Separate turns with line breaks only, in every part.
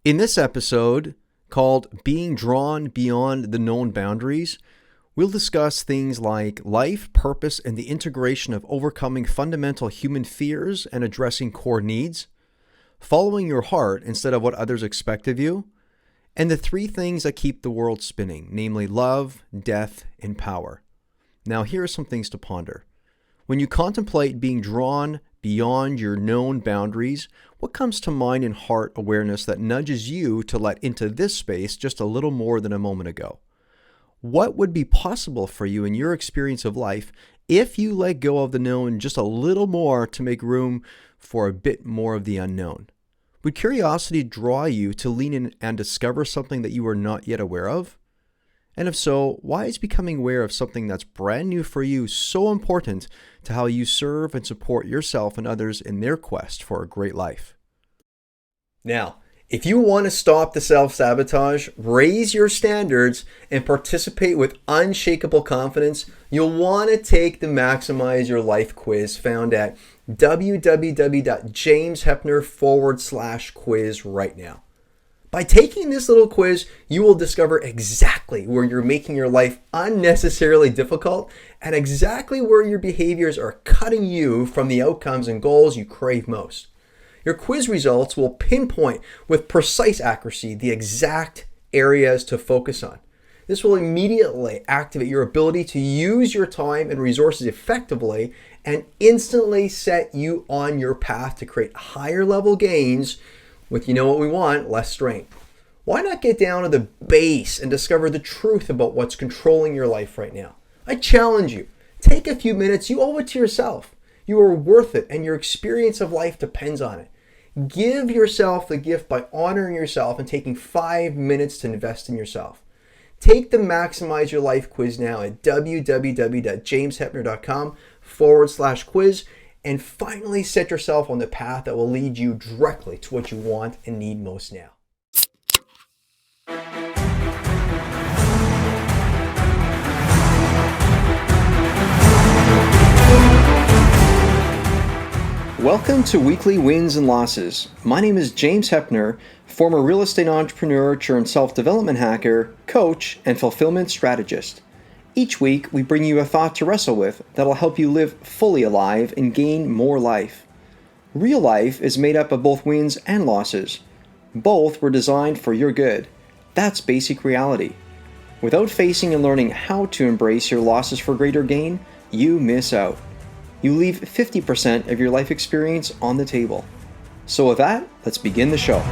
In this episode, called Being Drawn Beyond the Known Boundaries, we'll discuss things like life, purpose, and the integration of overcoming fundamental human fears and addressing core needs, following your heart instead of what others expect of you, and the three things that keep the world spinning, namely love, death, and power. Now, here are some things to ponder. When you contemplate being drawn beyond your known boundaries, what comes to mind in heart awareness that nudges you to let into this space just a little more than a moment ago? What would be possible for you in your experience of life if you let go of the known just a little more to make room for a bit more of the unknown? Would curiosity draw you to lean in and discover something that you are not yet aware of? And if so, why is becoming aware of something that's brand new for you so important to how you serve and support yourself and others in their quest for a great life? Now, if you want to stop the self-sabotage, raise your standards, and participate with unshakable confidence, you'll want to take the Maximize Your Life quiz found at www.jamesheppner.com/quiz right now. By taking this little quiz, you will discover exactly where you're making your life unnecessarily difficult and exactly where your behaviors are cutting you from the outcomes and goals you crave most. Your quiz results will pinpoint with precise accuracy the exact areas to focus on. This will immediately activate your ability to use your time and resources effectively and instantly set you on your path to create higher level gains with, you know what we want, less strain. Why not get down to the base and discover the truth about what's controlling your life right now? I challenge you. Take a few minutes. You owe it to yourself. You are worth it, and your experience of life depends on it. Give yourself the gift by honoring yourself and taking 5 minutes to invest in yourself. Take the Maximize Your Life quiz now at www.jamesheppner.com/quiz and finally set yourself on the path that will lead you directly to what you want and need most now. Welcome to Weekly Wins and Losses. My name is James Heppner, former real estate entrepreneur turned self-development hacker, coach, and fulfillment strategist. Each week, we bring you a thought to wrestle with that'll help you live fully alive and gain more life. Real life is made up of both wins and losses. Both were designed for your good. That's basic reality. Without facing and learning how to embrace your losses for greater gain, you miss out. You leave 50% of your life experience on the table. So with that, let's begin the show.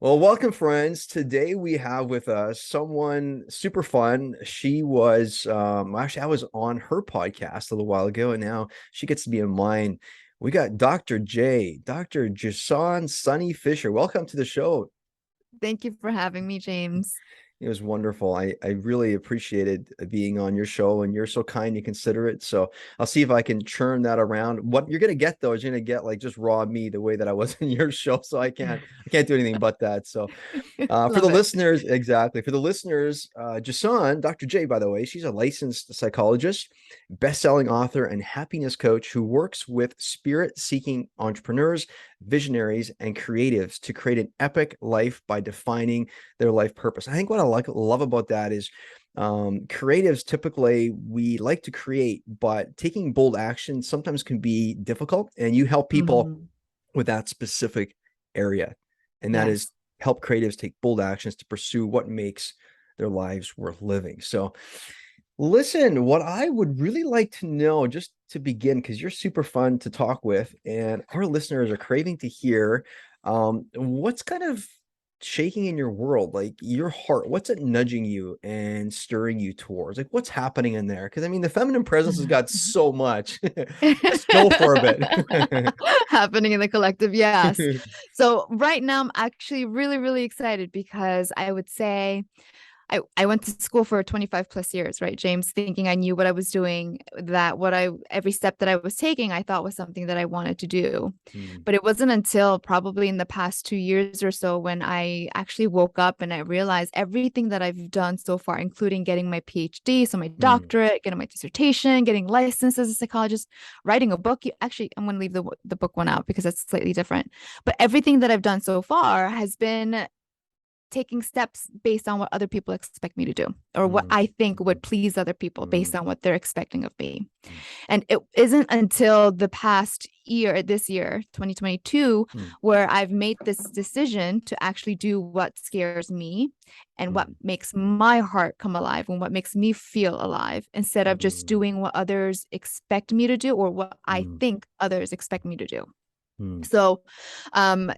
Well, welcome, friends. Today we have with us someone super fun. She was, actually, I was on her podcast a little while ago, and now she gets to be in mine. We got Dr. Jisun Sunny Fisher. Welcome to the show.
Thank you for having me, James.
It was wonderful. I really appreciated being on your show, and you're so kind and considerate. So I'll see if I can churn that around. What you're going to get, though, is you're going to get like just raw me the way that I was in your show. So I can't do anything but that. So for the listeners, exactly. For the listeners, Jisun, Dr. J, by the way, she's a licensed psychologist, best-selling author, and happiness coach who works with spirit-seeking entrepreneurs, visionaries, and creatives to create an epic life by defining their life purpose. I think what I love about that is creatives, typically we like to create, but taking bold action sometimes can be difficult, and you help people with that specific area, and that is help creatives take bold actions to pursue what makes their lives worth living. So listen, what I would really like to know, just to begin, because you're super fun to talk with and our listeners are craving to hear, what's kind of shaking in your world, like your heart, what's it nudging you and stirring you towards? Like, what's happening in there? Because I mean, the feminine presence has got so much. Let's go for a bit.
Happening in the collective, yes. So right now I'm actually really, really excited because I would say I went to school for 25 plus years, right, James, thinking I knew what I was doing, that every step that I was taking, I thought was something that I wanted to do.
Mm,
But it wasn't until probably in the past 2 years or so when I actually woke up and I realized everything that I've done so far, including getting my PhD, so my
mm,
doctorate, getting my dissertation, getting licensed as a psychologist, writing a book. Actually, I'm going to leave the book one out because that's slightly different. But everything that I've done so far has been taking steps based on what other people expect me to do, or what
mm,
I think
mhm,
would please other people based
mm,
on what they're expecting of me.
mm,
And it isn't until the past year, this year, 2022,
mm,
where I've made this decision to actually do what scares me and what
mm,
makes my heart come alive and what makes me feel alive, instead of just
mm,
doing what others expect me to do or what I
mm,
think others expect me to do.
mm,
So, um,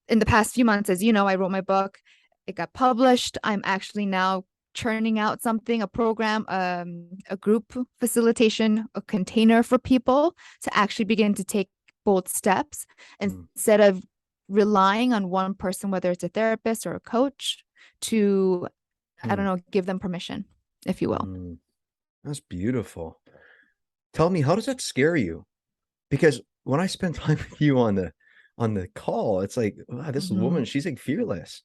in the past few months, as you know, I wrote my book. It got published. I'm actually now churning out something, a program, a group facilitation, a container for people to actually begin to take bold steps
mm,
instead of relying on one person, whether it's a therapist or a coach, to, I don't
mm,
know, give them permission, if you will.
mm. That's beautiful. Tell me, how does that scare you? Because when I spend time with you on the call, it's like, wow, this
Mhm.
woman, she's like fearless.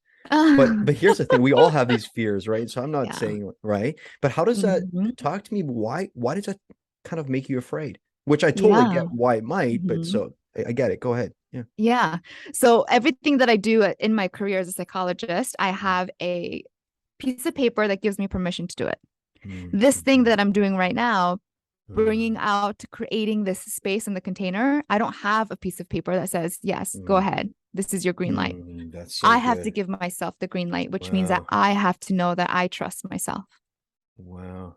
But here's the thing, we all have these fears, right? So I'm not
Yeah.
saying right, but how does that
Mhm.
talk to me? Why does that kind of make you afraid? Which I totally
Yeah.
get why it might, but
Mhm.
so I get it. Go ahead. Yeah.
Yeah. So everything that I do in my career as a psychologist, I have a piece of paper that gives me permission to do it.
Mm,
This thing
mhm,
that I'm doing right now, bringing
mm,
out, creating this space in the container, I don't have a piece of paper that says, yes, go
mm,
ahead. This is your green light.
that's so
I have to
good.
give myself the green light, which means that
Wow.
I have to know that I trust myself.
Wow.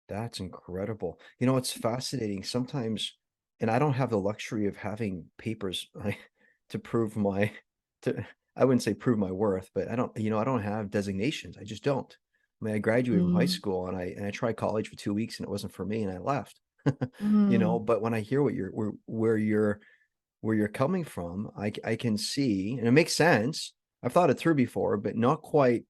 That's incredible. You know, it's fascinating sometimes, and I don't have the luxury of having papers to prove my to I wouldn't say prove my worth, but I don't have designations. I just don't. I mean, I graduated from high
Mm,
school and I tried college for 2 weeks and it wasn't for me and I left.
mm,
But when I hear what where you're coming from, I can see, and it makes sense. I've thought it through before, but not quite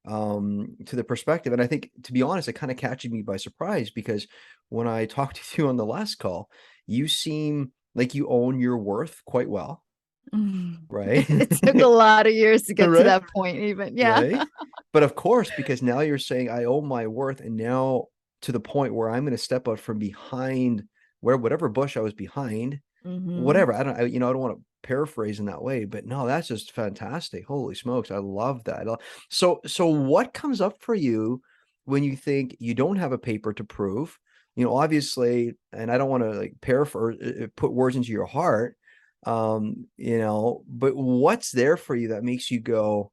to the perspective. And I think, to be honest, it kind of catches me by surprise because when I talked to you on the last call, you seem like you own your worth quite well,
mm.
right?
It took a lot of years to get to
Right?
that point, even. Yeah.
Right? But of course, because now you're saying I own my worth, and now to the point where I'm going to step out from behind whatever bush I was behind,
Hmm.
whatever. I don't want to paraphrase in that way, but no, that's just fantastic. Holy smokes, I love that. So what comes up for you when you think you don't have a paper to prove? Obviously, and I don't want to like paraphrase, put words into your heart, but what's there for you that makes you go,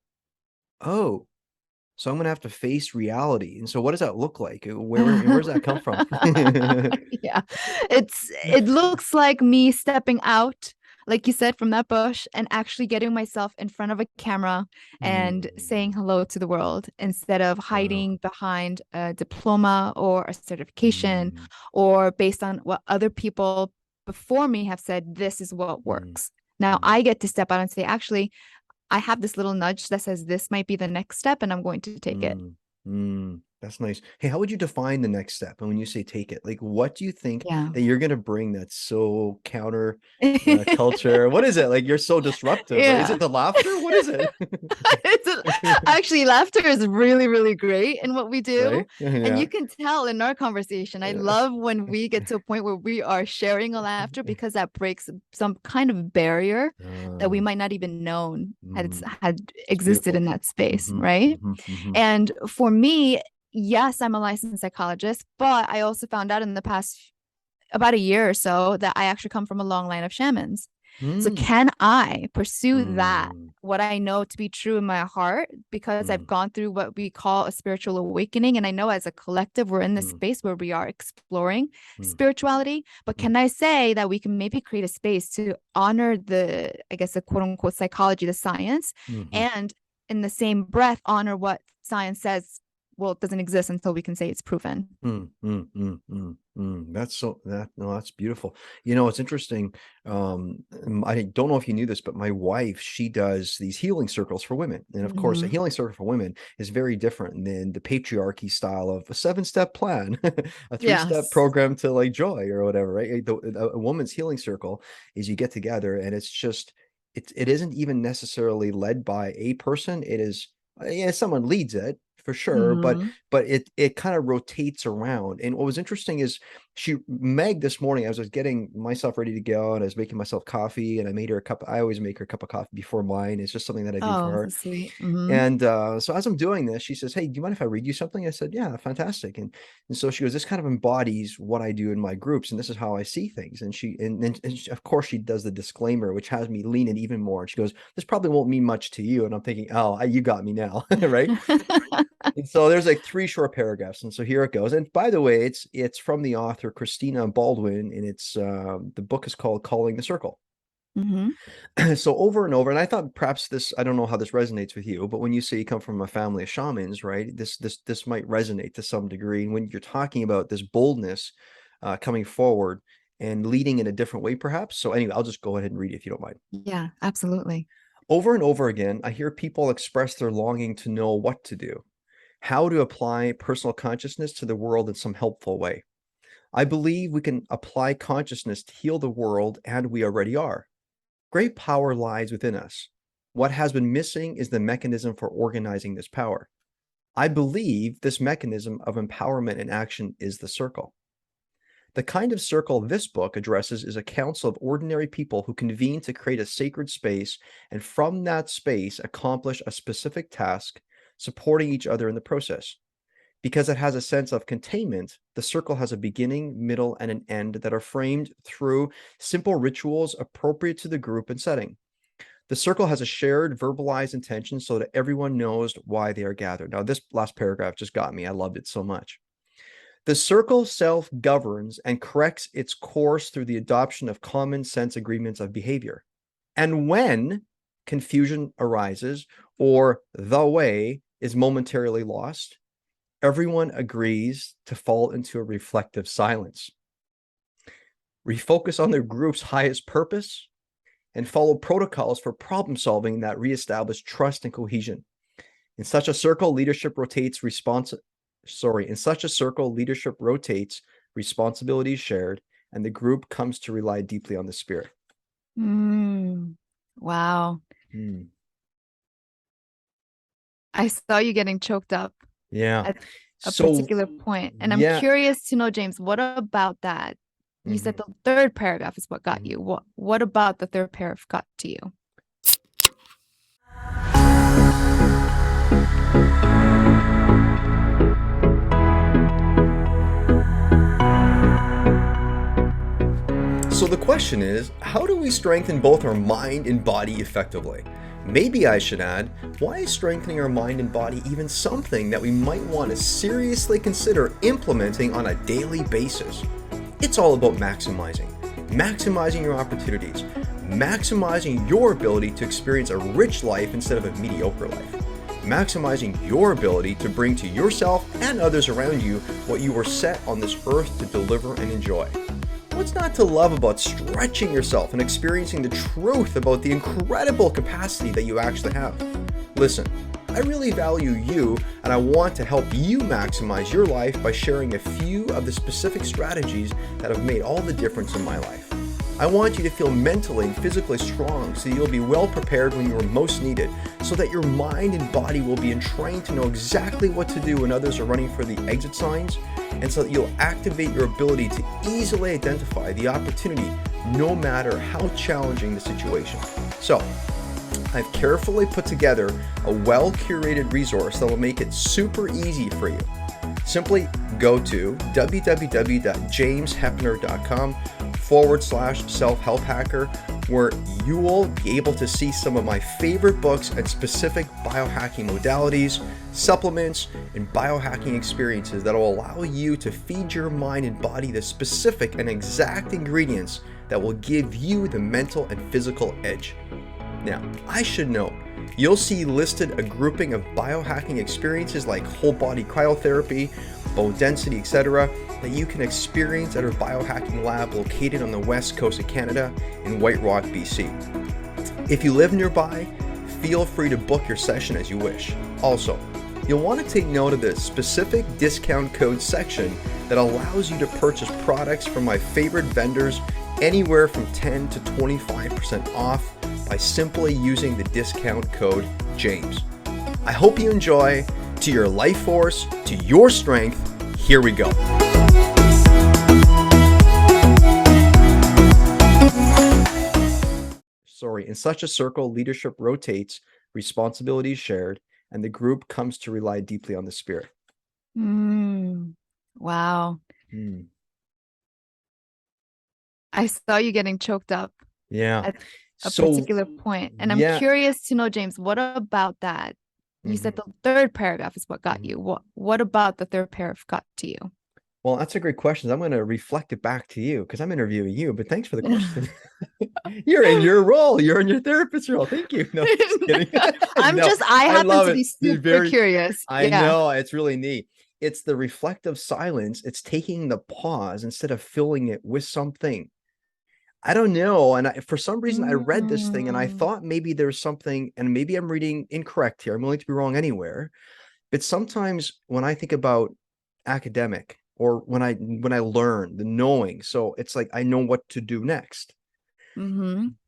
oh, so I'm gonna have to face reality. And so what does that look like? Where's that come from?
Yeah. It looks like me stepping out, like you said, from that bush and actually getting myself in front of a camera and saying
Mm,
hello to the world instead of
wow.
hiding behind a diploma or a certification,
Mm,
or based on what other people before me have said, this is what
mm,
works. Now
mm.
I get to step out and say, actually, I have this little nudge that says this might be the next step and I'm going to take it.
Mm, that's nice. Hey, how would you define the next step? And when you say take it, like what do you think
Yeah.
that you're gonna bring that's so counter culture? What is it? Like you're so disruptive, right? Is
Yeah.
it the laughter? What is it?
Actually, laughter is really, really great in what we do.
Right?
And
Yeah.
you can tell in our conversation. I
Yeah.
love when we get to a point where we are sharing a laughter because that breaks some kind of barrier that we
Uh,
might not even known
mm,
had
it's
existed in
beautiful.
that space,
Hmm.
right?
Hmm. Hmm.
And for me, yes, I'm a licensed psychologist, but I also found out in the past about a year or so that I actually come from a long line of shamans. So
Mm,
can I pursue that,
mm,
what I know to be true in my heart, because I've
mm,
gone through what we call a spiritual awakening? And I know as a collective, we're in this
mm,
space where we are exploring
mm,
spirituality. But
mm,
can I say that we can maybe create a space to honor the, I guess, the quote unquote psychology, the science,
mhm,
and in the same breath, honor what science says well, it doesn't exist until we can say it's proven.
That's beautiful. It's interesting. I don't know if you knew this, but my wife, she does these healing circles for women. And of course, a healing circle for women is very different than the patriarchy style of a 7-step plan, a 3-step program to like joy or whatever, right? A woman's healing circle is you get together and it's just, it isn't even necessarily led by a person. It is, someone leads it for sure, but it kind of rotates around. And what was interesting is Meg this morning, as I was getting myself ready to go and I was making myself coffee, and I made her a cup. I always make her a cup of coffee before mine. It's just something that I do for her.
That's sweet.
And so as I'm doing this, she says, "Hey, do you mind if I read you something?" I said, "Yeah, fantastic." And so she goes, "This kind of embodies what I do in my groups, and this is how I see things." And of course she does the disclaimer, which has me lean in even more. And she goes, "This probably won't mean much to you." And I'm thinking, "Oh, you got me now," right? And so there's like 3 short paragraphs, and so here it goes. And by the way, it's from the author Christina Baldwin, and it's the book is called Calling the Circle. So over and over, and I thought perhaps this, I don't know how this resonates with you, but when you say you come from a family of shamans, right, this might resonate to some degree. And when you're talking about this boldness coming forward and leading in a different way, perhaps. So anyway, I'll just go ahead and read it if you don't mind.
Yeah, absolutely.
Over and over again, I hear people express their longing to know what to do, how to apply personal consciousness to the world in some helpful way. I believe we can apply consciousness to heal the world, and we already are. Great power lies within us. What has been missing is the mechanism for organizing this power. I believe this mechanism of empowerment and action is the circle. The kind of circle this book addresses is a council of ordinary people who convene to create a sacred space, and from that space accomplish a specific task, supporting each other in the process. Because it has a sense of containment, the circle has a beginning, middle, and an end that are framed through simple rituals appropriate to the group and setting. The circle has a shared verbalized intention so that everyone knows why they are gathered. Now, this last paragraph just got me. I loved it so much. The circle self-governs and corrects its course through the adoption of common sense agreements of behavior. And when confusion arises or the way is momentarily lost, everyone agrees to fall into a reflective silence, refocus on their group's highest purpose, and follow protocols for problem solving that reestablish trust and cohesion. In such a circle, leadership rotates responsibilities shared, and the group comes to rely deeply on the spirit.
Wow. I saw you getting choked up.
Yeah.
At a particular point. And I'm curious to know, James, what about that? You said the third paragraph is what got you. What about the third paragraph got to you?
So the question is, how do we strengthen both our mind and body effectively? Maybe I should add, why is strengthening our mind and body even something that we might want to seriously consider implementing on a daily basis? It's all about maximizing your opportunities, maximizing your ability to experience a rich life instead of a mediocre life, maximizing your ability to bring to yourself and others around you what you were set on this earth to deliver and enjoy. What's not to love about stretching yourself and experiencing the truth about the incredible capacity that you actually have? Listen, I really value you, and I want to help you maximize your life by sharing a few of the specific strategies that have made all the difference in my life. I want you to feel mentally and physically strong so you'll be well prepared when you are most needed, so that your mind and body will be entrained to know exactly what to do when others are running for the exit signs, and so that you'll activate your ability to easily identify the opportunity no matter how challenging the situation. So, I've carefully put together a well-curated resource that will make it super easy for you. Simply go to www.jamesheppner.com/self-help hacker, where you will be able to see some of my favorite books and specific biohacking modalities, supplements, and biohacking experiences that will allow you to feed your mind and body the specific and exact ingredients that will give you the mental and physical edge. Now, I should note You'll see listed a grouping of biohacking experiences like whole body cryotherapy, bone density, etc., that you can experience at our biohacking lab located on the west coast of Canada in White Rock, BC. If you live nearby, feel free to book your session as you wish. Also, you'll want to take note of the specific discount code section that allows you to purchase products from my favorite vendors anywhere from 10 to 25% off by simply using the discount code JAMES. I hope you enjoy. To your life force, to your strength, here we go. In such a circle, leadership rotates, responsibility is shared, and the group comes to rely deeply on the spirit.
Wow. I saw you getting choked up.
Yeah.
At a particular point. And I'm curious to know, James, what about that? You said the third paragraph is what got you. What about the third paragraph got to you?
Well, that's a great question. I'm going to reflect it back to you because I'm interviewing you, but thanks for the question. You're in your role. You're in your therapist role. Thank you. No, just kidding.
I happen to be super curious.
I know. It's really neat. It's the reflective silence. It's taking the pause instead of filling it with something. I don't know. And for some reason, I read this thing and I thought maybe there's something, and maybe I'm reading incorrect here. I'm willing to be wrong anywhere. But sometimes when I think about academic or when I learn the knowing, so it's like I know what to do next.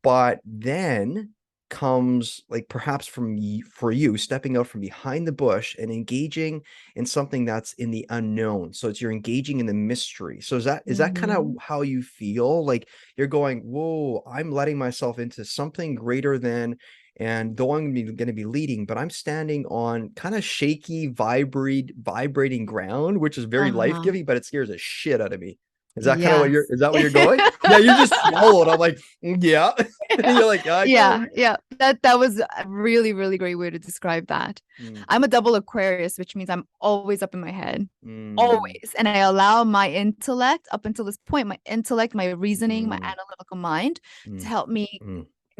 But then comes like perhaps for you stepping out from behind the bush and engaging in something that's in the unknown. So you're engaging in the mystery. So is that kind of how you feel? Like you're going, whoa, I'm letting myself into something greater than, and though I'm going to be leading, but I'm standing on kind of shaky, vibrating ground, which is very life-giving, but it scares the shit out of me. Is that kind of is that what you're going? Yeah, you just swallowed. I'm like, yeah. And you're like,
yeah. That was a really, really great way to describe that. I'm a double Aquarius, which means I'm always up in my head, always. And I allow my intellect up until this point, my intellect, my reasoning, my analytical mind to help me,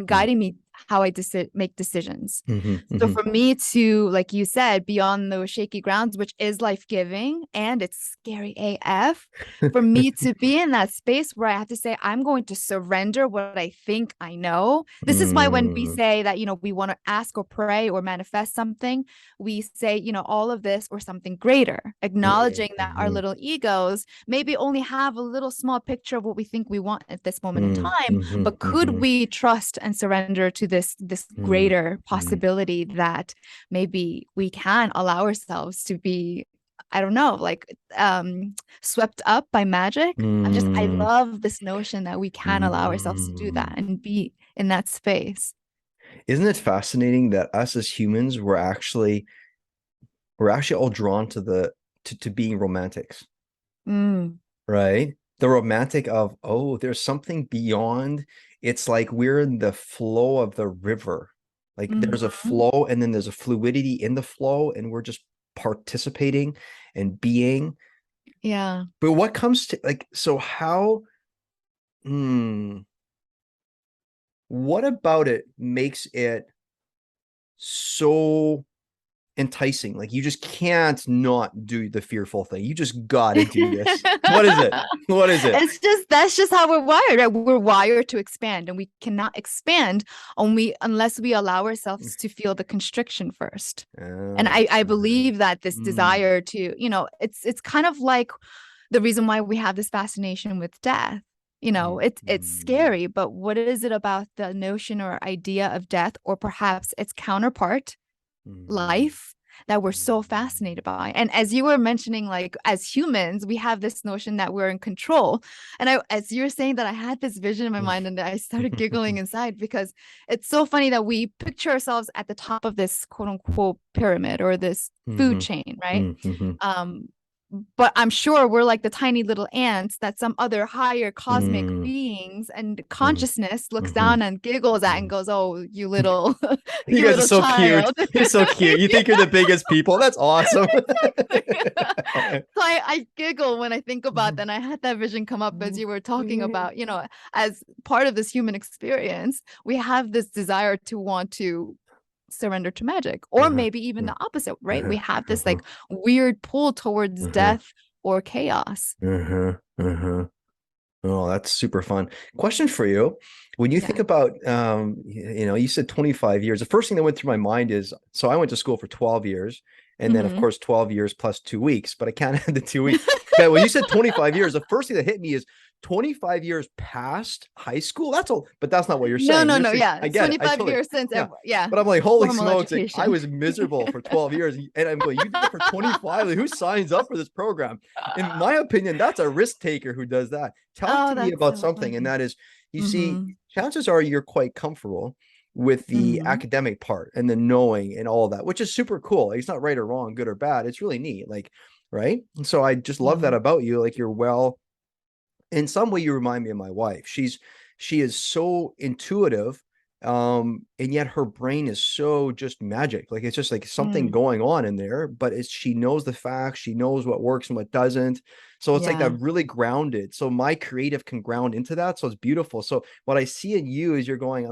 guiding me how I make decisions. So for me to, like you said, be on those shaky grounds, which is life-giving and it's scary AF, for me to be in that space where I have to say, I'm going to surrender what I think I know. This is why when we say that, we want to ask or pray or manifest something, we say, all of this or something greater, acknowledging that our little egos maybe only have a little small picture of what we think we want at this moment in time, but could we trust and surrender to this greater possibility that maybe we can allow ourselves to be, I don't know, like swept up by magic. I love this notion that we can allow ourselves to do that and be in that space.
Isn't it fascinating that us as humans, we're actually all drawn to being romantics, right? The romantic of, oh, there's something beyond. It's like we're in the flow of the river. Like there's a flow and then there's a fluidity in the flow and we're just participating and being.
Yeah.
But what comes to so how, what about it makes it so enticing? Like you just can't not do the fearful thing. You just gotta do this. What is it?
That's just how we're wired, right? We're wired to expand, and we cannot expand unless we allow ourselves to feel the constriction first. And I believe that this desire to, it's kind of like the reason why we have this fascination with death. It's scary, but what is it about the notion or idea of death, or perhaps its counterpart, life, that we're so fascinated by? And as you were mentioning, like as humans, we have this notion that we're in control. And as you're saying that, I had this vision in my mind and I started giggling inside, because it's so funny that we picture ourselves at the top of this quote unquote pyramid or this food chain, right? But I'm sure we're like the tiny little ants that some other higher cosmic beings and consciousness looks down and giggles at and goes, "Oh, you little,
you guys are so cute. You're so cute. You think you're the biggest people. That's awesome."
So I giggle when I think about that. And I had that vision come up as you were talking about, as part of this human experience, we have this desire to want to surrender to magic, or
Uh-huh.
maybe even the opposite, right?
Uh-huh.
We have this
Uh-huh.
like weird pull towards
Uh-huh.
death or chaos.
Uh-huh. Uh-huh. Oh, that's super fun. Question for you. When you think
Yeah.
about, you said 25 years, the first thing that went through my mind is, so I went to school for 12 years, and then of
Mm-hmm.
course 12 years plus 2 weeks, but I can't add the 2 weeks. Okay, when you said 25 years, the first thing that hit me is 25 years past high school. That's all, but that's not what you're
No,
saying.
no,
You're
no.
saying,
Yeah.
I
It's
get it. I
25
totally,
years since,
yeah.
yeah,
But I'm like, holy
formal
smokes, like I
education.
was miserable for 12 years. And I'm going, you did it for 25. Like, who signs up for this program? In my opinion, that's a risk taker who does that. Talk
Oh,
to me
that's
about
so
something, and
funny.
that is, you see,
Mm-hmm.
chances are you're quite comfortable with the
Mm-hmm.
academic part and the knowing and all that, which is super cool. Like, it's not right or wrong, good or bad. It's really neat. Like, right. And so I just love that
Mm-hmm.
about you. Like, you're well, in some way you remind me of my wife. She is so intuitive, and yet her brain is so just magic. Like, it's just like something
Mm.
going on in there, but it's she knows the facts, she knows what works and what doesn't. So it's like
Yeah.
that really grounded. So my creative can ground into that. So it's beautiful. So what I see in you is you're going,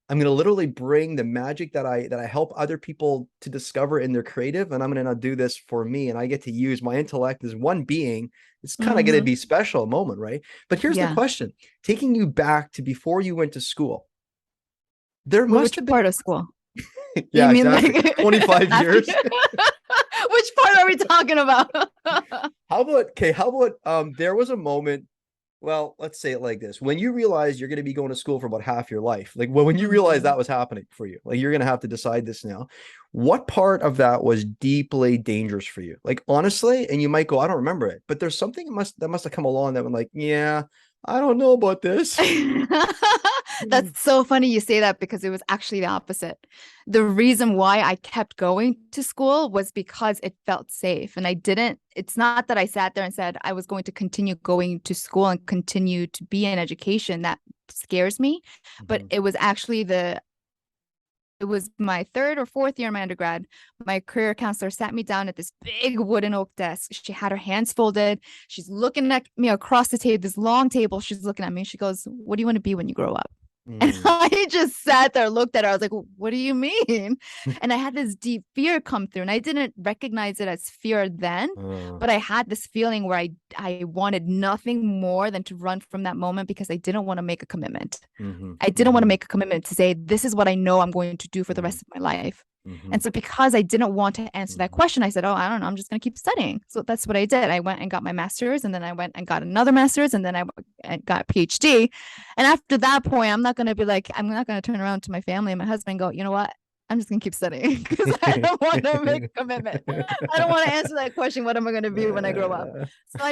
I'm going to literally bring the magic that I help other people to discover in their creative, and I'm going to now do this for me, and I get to use my intellect as one being. It's kind of going to
Mm-hmm.
be special moment, right? But here's the
Yeah.
question: taking you back to before you went to school, there must
Which
have
part of school?
been,
You
yeah,
mean like
exactly, 25
asking
years.
which part are we talking about?
How about there was a moment, well, let's say it like this: when you realize you're going to be going to school for about half your life, like when you realize
Mm-hmm.
that was happening for you, like you're going to have to decide this now, what part of that was deeply dangerous for you? Like, honestly, and you might go, I don't remember it, but there's something that must have come along that went like, yeah, I don't know about this.
That's so funny you say that because it was actually the opposite. The reason why I kept going to school was because it felt safe. And it's not that I sat there and said I was going to continue going to school and continue to be in education. That scares me. But
Mhm.
it was my third or fourth year in my undergrad. My career counselor sat me down at this big wooden oak desk. She had her hands folded. She's looking at me across the table, this long table. She's looking at me. She goes, "What do you want to be when you grow up?" And
Mm.
I just sat there, looked at her. I was like, "What do you mean?" And I had this deep fear come through, and I didn't recognize it as fear then,
Uh,
but I had this feeling where I wanted nothing more than to run from that moment because I didn't want to make a commitment.
mhm,
I didn't want to
mhm,
make a commitment to say, this is what I know I'm going to do for the
mhm,
rest of my life. And
mhm,
so, because I didn't want to answer that
mhm.
question, I said, "Oh, I don't know. I'm just going to keep studying." So that's what I did. I went and got my master's, and then I went and got another master's, and then I got a PhD. And after that point, I'm not going to turn around to my family and my husband and go, "You know what? I'm just going to keep studying because I don't want to make a commitment. I don't want to answer that question. What am I going to be when I grow up?" So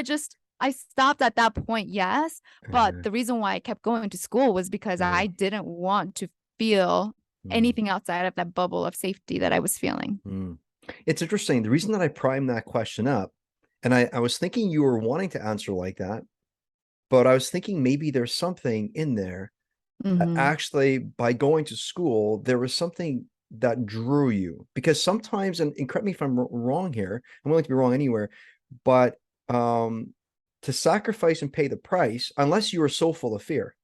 I stopped at that point, yes. But
Uh,
the reason why I kept going to school was because
uh,
I didn't want to feel
mm,
anything outside of that bubble of safety that I was feeling.
mm. It's interesting. The reason that I primed that question up, and I was thinking you were wanting to answer like that, but I was thinking maybe there's something in there.
Mm-hmm.
Actually, by going to school, there was something that drew you, because sometimes, and correct me if I'm wrong here, I'm willing to be wrong anywhere, but to sacrifice and pay the price, unless you were so full of fear.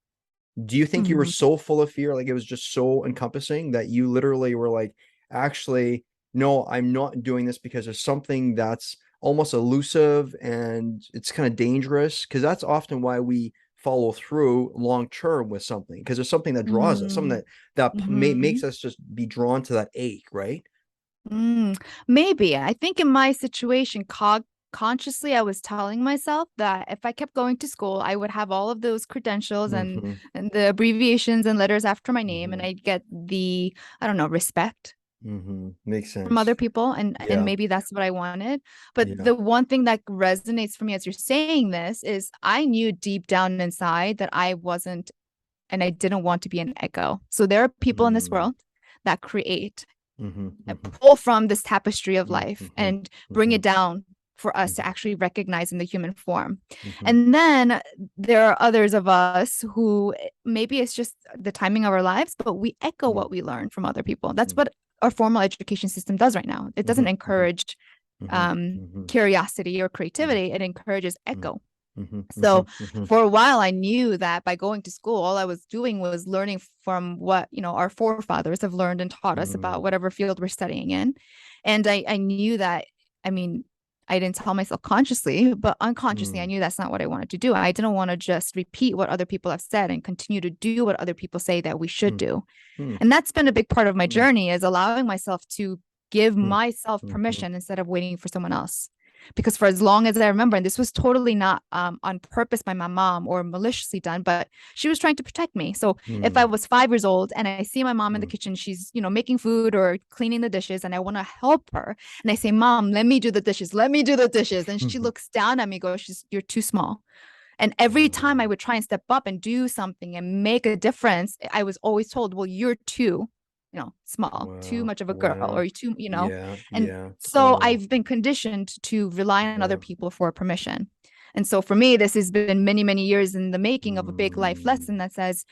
Do you think you were
Mm-hmm.
so full of fear, like it was just so encompassing that you literally were like, actually, no, I'm not doing this because there's something that's almost elusive and it's kind of dangerous? Because that's often why we follow through long term with something, because there's something that draws us, something that
Mm-hmm.
makes us just be drawn to that ache, right?
Mm, maybe. I think in my situation, consciously, I was telling myself that if I kept going to school, I would have all of those credentials
Mm-hmm.
and the abbreviations and letters after my name, and
Mm-hmm.
I'd get the, I don't know, respect
Mm-hmm. Makes
from
sense.
other people, and
Yeah.
maybe that's what I wanted. But
Yeah.
the one thing that resonates for me as you're saying this is I knew deep down inside that I wasn't and I didn't want to be an echo. So there are people in this
Mm-hmm.
world that create and
Mm-hmm.
pull from this tapestry of life
Mm-hmm.
and bring
Mm-hmm.
it down for us to
Mm-hmm.
actually recognize in the human form.
Mm-hmm.
And then there are others of us who maybe it's just the timing of our lives, but we echo
Mm-hmm.
what we learn from other people. That's what our formal education system does right now. It
Mm-hmm.
doesn't
Mm-hmm.
encourage
Mhm, mhm,
curiosity or
mhm,
creativity, it encourages
mhm,
echo. So for a while, I knew that by going to school, all I was doing was learning from what, our forefathers have learned and taught us about whatever field we're studying in. And I knew that, I mean, I didn't tell myself consciously, but unconsciously, I knew that's not what I wanted to do. I didn't want to just repeat what other people have said and continue to do what other people say that we should do. And that's been a big part of my journey, is allowing myself to give myself permission instead of waiting for someone else. Because for as long as I remember, and this was totally not on purpose by my mom or maliciously done, but she was trying to protect me. So if I was 5 years old and I see my mom in the kitchen, she's, making food or cleaning the dishes, and I want to help her. And I say, Mom, let me do the dishes. Let me do the dishes. And she looks down at me, goes, you're too small. And every time I would try and step up and do something and make a difference, I was always told, well, you're too, small, too much of a girl, or too, so I've been conditioned to rely on other people for permission. And so for me, this has been many, many years in the making of a big life lesson that says,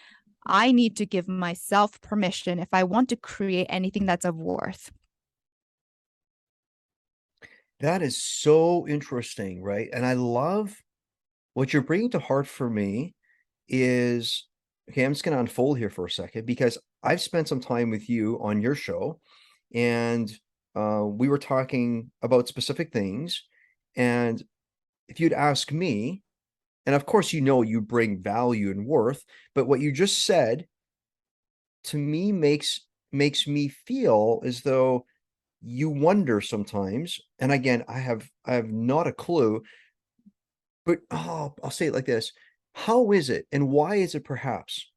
I need to give myself permission if I want to create anything that's of worth.
That is so interesting, right? And I love what you're bringing to heart for me is, okay, I'm just going to unfold here for a second, because I've spent some time with you on your show, and we were talking about specific things. And if you'd ask me, and of course, you bring value and worth, but what you just said to me makes me feel as though you wonder sometimes. And again, I have not a clue, but I'll say it like this. How is it, and why is it perhaps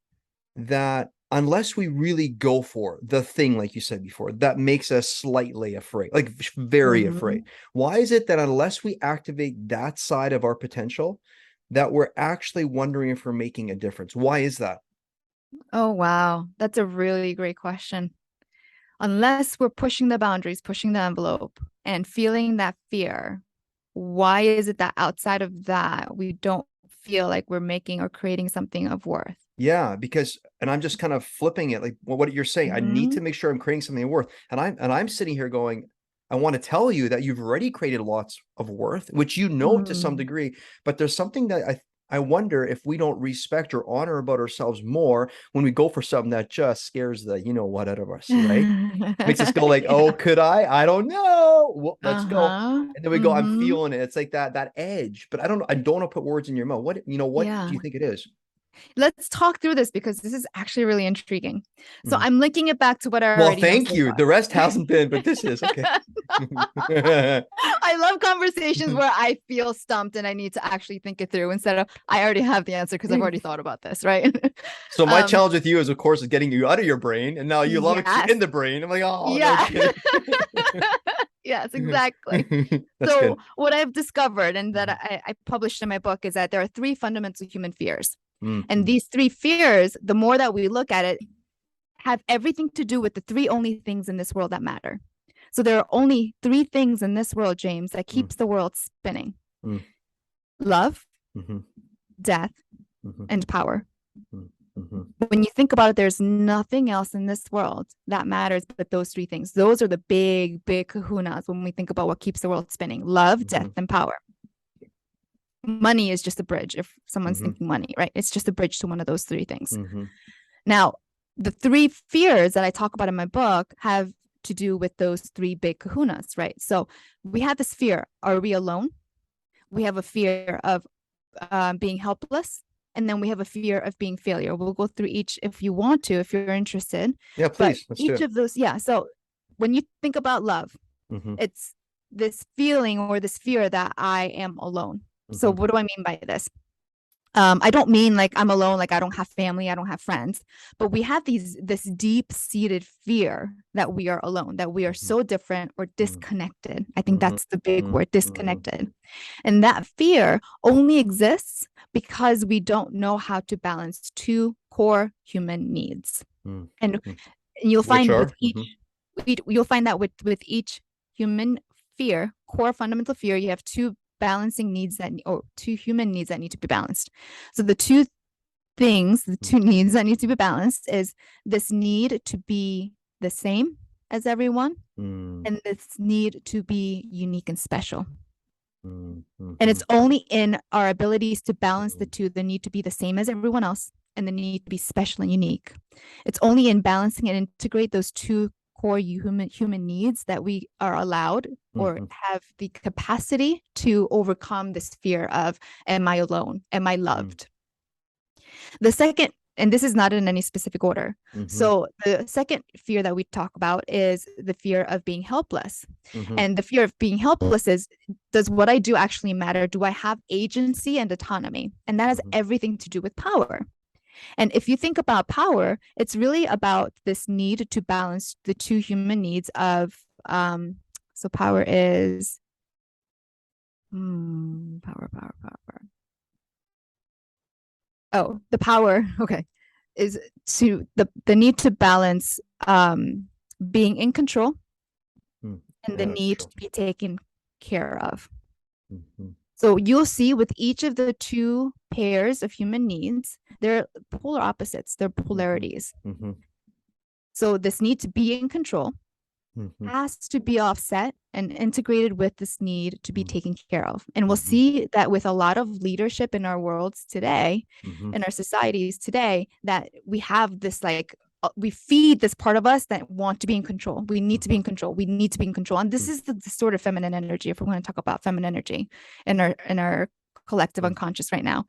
that unless we really go for the thing, like you said before, that makes us slightly afraid, like very afraid? Why is it that unless we activate that side of our potential, that we're actually wondering if we're making a difference? Why is that?
Oh, wow. That's a really great question. Unless we're pushing the boundaries, pushing the envelope, and feeling that fear, why is it that outside of that, we don't feel like we're making or creating something of worth?
Yeah, because, and I'm just kind of flipping it, like, well, what you're saying, I need to make sure I'm creating something of worth. And I'm sitting here going, I want to tell you that you've already created lots of worth, which to some degree, but there's something that I wonder if we don't respect or honor about ourselves more when we go for something that just scares the what out of us, right? Makes us go like, oh, could I don't know. Well, let's go. And then we go, I'm feeling it. It's like that edge, but I don't want to put words in your mouth. What do you think it is?
Let's talk through this, because this is actually really intriguing. So I'm linking it back to what I
Well,
already know
thank
so
you.
far.
The rest hasn't been, but this is okay.
I love conversations where I feel stumped and I need to actually think it through instead of I already have the answer because I've already thought about this, right?
So my challenge with you is, of course, is getting you out of your brain, and now you love it in the brain. I'm like, oh,
yeah.
No
Yes, exactly. So
good.
what I've discovered, and that I published in my book, is that there are 3 fundamental human fears. And these 3 fears, the more that we look at it, have everything to do with the 3 only things in this world that matter. So there are only 3 things in this world, James, that keeps the world spinning. Love, death, and power. When you think about it, there's nothing else in this world that matters but those 3 things. Those are the big, big kahunas when we think about what keeps the world spinning: love, death, and power. Money is just a bridge if someone's thinking money, right? It's just a bridge to one of those 3 things. Now, the 3 fears that I talk about in my book have to do with those 3 big kahunas, right? So we have this fear: are we alone? We have a fear of being helpless. And then we have a fear of being failure. We'll go through each if you want to, if you're interested.
Yeah, please.
But each of those, so when you think about love, it's this feeling or this fear that I am alone. So what do I mean by this? I don't mean like I'm alone, like I don't have family, I don't have friends, but we have this deep-seated fear that we are alone, that we are so different or disconnected. I think that's the big word, disconnected. And that fear only exists because we don't know how to balance 2 core human needs. And you'll find with you'll find that with each human fear, core fundamental fear, you have 2 balancing needs or 2 human needs that need to be balanced. So the 2 needs that need to be balanced is this need to be the same as everyone, and this need to be unique and special. And
Mm-hmm.
it's only in our abilities to balance the two, the need to be the same as everyone else and the need to be special and unique. It's only in balancing and integrate those two core human needs that we are allowed or have the capacity to overcome this fear of, am I alone? Am I loved? The second, and this is not in any specific order. So the second fear that we talk about is the fear of being helpless. And the fear of being helpless is, does what I do actually matter? Do I have agency and autonomy? And that has everything to do with power. And if you think about power, it's really about this need to balance the two human needs of, so power is, power. Oh, the power, okay, is to the need to balance being in control and the need to be taken care of. So you'll see with each of the two pairs of human needs, they're polar opposites, they're polarities. So this need to be in control has to be offset and integrated with this need to be taken care of. And we'll see that with a lot of leadership in our worlds today, in our societies today, that we have this we feed this part of us that want to be in control. We need to be in control. We need to be in control. And this is the sort of feminine energy, if we're going to talk about feminine energy in our collective unconscious right now.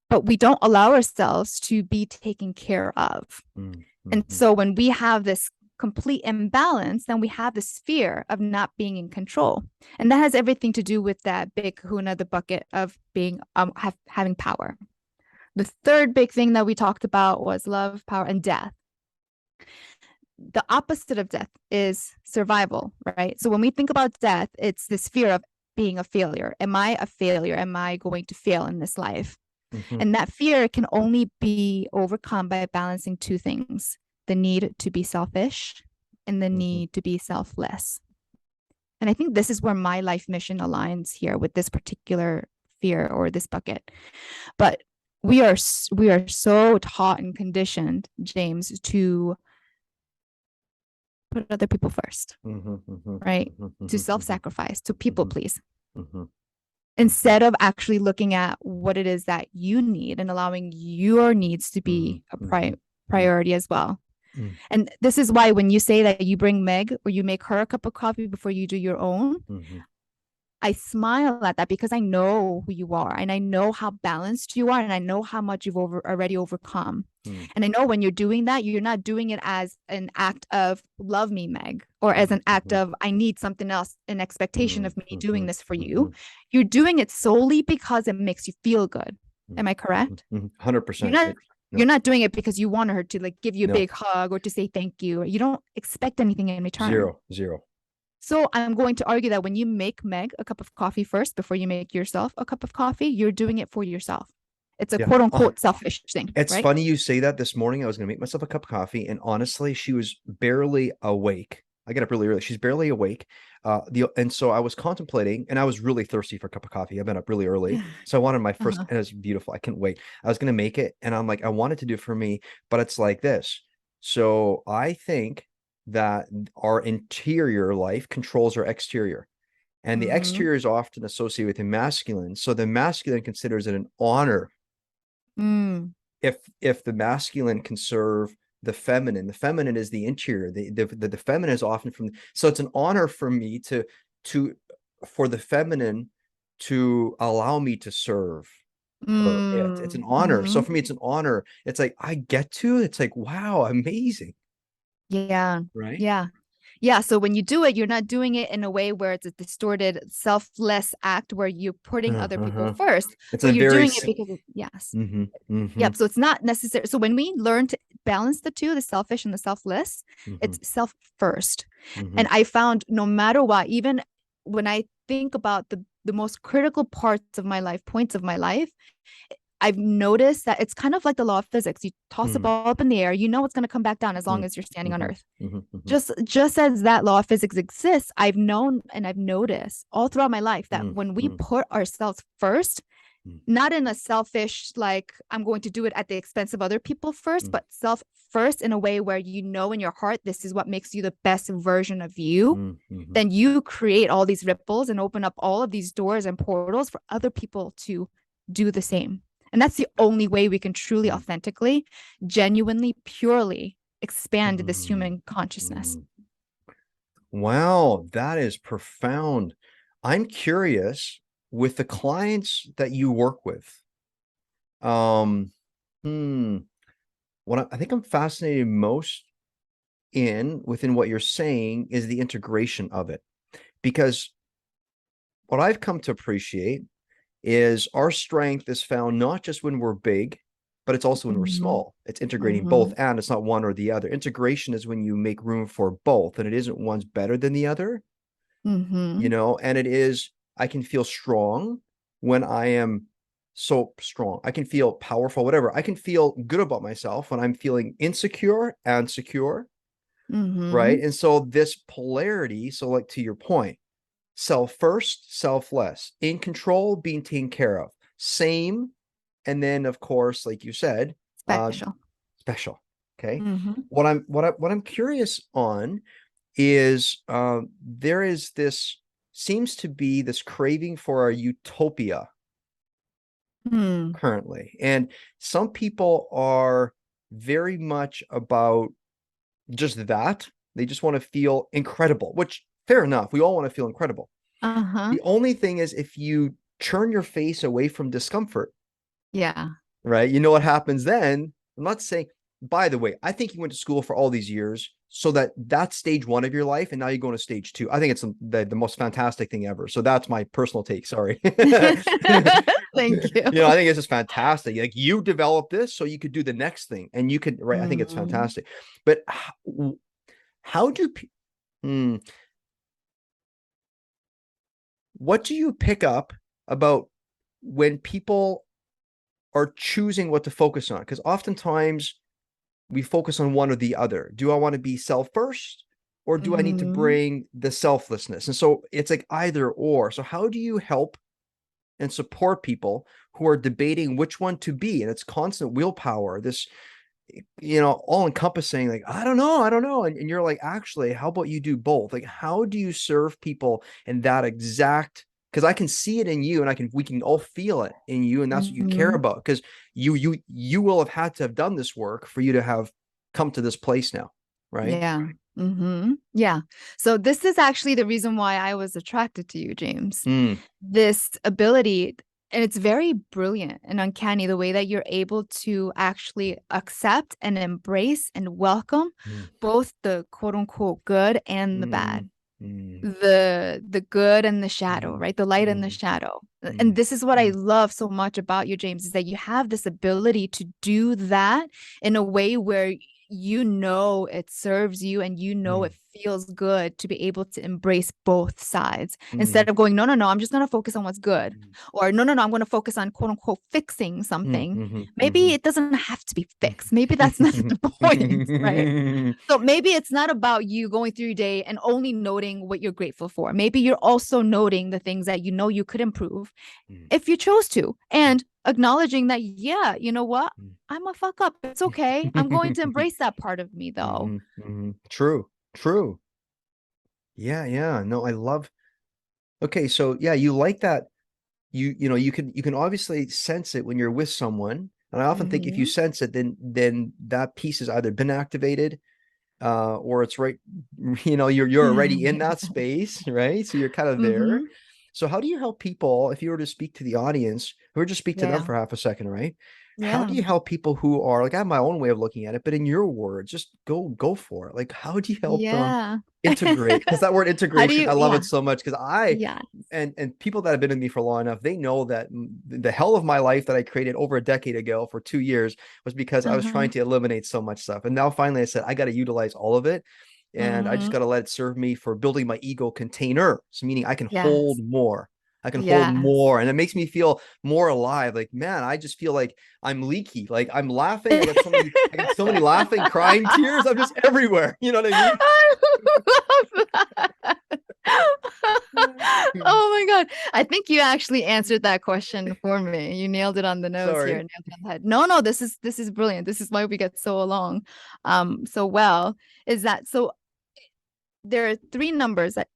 But we don't allow ourselves to be taken care of. And so when we have this complete imbalance, then we have this fear of not being in control. And that has everything to do with that big kahuna, the bucket of being having power. The third big thing that we talked about was love, power, and death. The opposite of death is survival, right? So when we think about death, it's this fear of being a failure. Am I a failure? Am I going to fail in this life? And that fear can only be overcome by balancing two things: the need to be selfish and the need to be selfless. And I think this is where my life mission aligns here with this particular fear or this bucket. But we are so taught and conditioned, James, to put other people first, right? To self-sacrifice, to people please, instead of actually looking at what it is that you need and allowing your needs to be a priority as well. And this is why when you say that you bring Meg or you make her a cup of coffee before you do your own, I smile at that because I know who you are and I know how balanced you are and I know how much you've already overcome. And I know when you're doing that, you're not doing it as an act of love me, Meg, or as an act of I need something else, an expectation of me doing this for you. You're doing it solely because it makes you feel good. Am I correct?
100%.
You're not doing it because you want her to give you a big hug or to say thank you. You don't expect anything in return.
Zero.
So I'm going to argue that when you make Meg a cup of coffee first before you make yourself a cup of coffee, you're doing it for yourself. It's a quote unquote selfish thing.
It's
right?
funny you say that. This morning I was going to make myself a cup of coffee, and honestly, she was barely awake. I get up really early. She's barely awake. And so I was contemplating, and I was really thirsty for a cup of coffee. I've been up really early. So I wanted my first, and it was beautiful. I couldn't wait. I was going to make it, and I'm like, I wanted to do it for me, but it's like this. So I think that our interior life controls our exterior. And the exterior is often associated with the masculine. So the masculine considers it an honor if the masculine can serve the feminine is the interior. The feminine is often from, so it's an honor for me for the feminine to allow me to serve her. It's an honor. So for me, it's an honor. It's like, I get to, it's like, wow, amazing.
Yeah.
Right.
Yeah. So when you do it, you're not doing it in a way where it's a distorted, selfless act where you're putting other people first.
It's
but
a
you're
very
doing it because Yep. So it's not necessary. So when we learn to balance the two, the selfish and the selfless, it's self first. And I found no matter what, even when I think about the most critical parts of my life, points of my life, I've noticed that it's kind of like the law of physics. You toss a ball up in the air, you know it's going to come back down as long as you're standing on Earth. Just as that law of physics exists, I've known and I've noticed all throughout my life that when we put ourselves first, not in a selfish, like I'm going to do it at the expense of other people first, but self first in a way where you know in your heart, this is what makes you the best version of you. Then you create all these ripples and open up all of these doors and portals for other people to do the same. And that's the only way we can truly, authentically, genuinely, purely expand this human consciousness.
Wow, that is profound. I'm curious, with the clients that you work with, what I think I'm fascinated most within what you're saying is the integration of it. Because what I've come to appreciate is our strength is found not just when we're big, but it's also when we're small. It's integrating both, and it's not one or the other. Integration is when you make room for both, and it isn't one's better than the other, and it is, I can feel strong when I am so strong. I can feel powerful, whatever. I can feel good about myself when I'm feeling insecure and secure, right? And so this polarity, so like to your point, self first, self less, in control, being taken care of, same, and then of course, like you said, special. Okay. What I'm curious on is there is this, seems to be this craving for a utopia currently, and some people are very much about just that. They just want to feel incredible, which fair enough. We all want to feel incredible. The only thing is, if you turn your face away from discomfort, right, you know what happens then? I'm not saying, by the way, I think you went to school for all these years so that's stage one of your life, and now you're going to stage two. I think it's the most fantastic thing ever. So that's my personal take. Sorry.
Thank you.
I think it's just fantastic. Like, you developed this so you could do the next thing, and you could, right? I think it's fantastic. But how do what do you pick up about when people are choosing what to focus on? Because oftentimes we focus on one or the other. Do I want to be self first, or do I need to bring the selflessness? And so it's like either or. So how do you help and support people who are debating which one to be? And it's constant willpower, this, all encompassing, like, I don't know. And you're like, actually, how about you do both? Like, how do you serve people in that exact, because I can see it in you, and we can all feel it in you, and that's what you care about, because you will have had to have done this work for you to have come to this place now, right?
Yeah. So this is actually the reason why I was attracted to you, James. This ability, and it's very brilliant and uncanny, the way that you're able to actually accept and embrace and welcome both the quote unquote good and the bad. The good and the shadow, right? The light and the shadow. And this is what I love so much about you, James, is that you have this ability to do that in a way where it serves you, and it feels good to be able to embrace both sides instead of going, no, I'm just going to focus on what's good, or no, I'm going to focus on quote unquote fixing something. Maybe it doesn't have to be fixed. Maybe that's not the point, right? So maybe it's not about you going through your day and only noting what you're grateful for. Maybe you're also noting the things that you could improve if you chose to, and acknowledging that, yeah, you know what? I'm a fuck up. It's okay. I'm going to embrace that part of me, though.
True. Yeah. No, I love. Okay, so yeah, you like that. You can obviously sense it when you're with someone, and I often think if you sense it, then that piece has either been activated, or it's right. You're already in that space, right? So you're kind of there. So how do you help people, if you were to speak to the audience, or just speak to them for half a second, right? How do you help people who are like, I have my own way of looking at it, but in your words, just go for it. Like, how do you help them integrate? Because that word integration, I love it so much, because and people that have been with me for long enough, they know that the hell of my life that I created over a decade ago for 2 years was because I was trying to eliminate so much stuff. And now finally I said, I got to utilize all of it. And I just got to let it serve me for building my ego container. So meaning I can hold more. Hold more. And it makes me feel more alive. Like, man, I just feel like I'm leaky. Like, I'm laughing. I got so many laughing, crying tears. I'm just everywhere. You know what I mean?
I love that. Oh my God. I think you actually answered that question for me. You nailed it on the nose here,
Sorry.
nailed it on the head. No, this is brilliant. This is why we get so along so well. Is that so there are three numbers that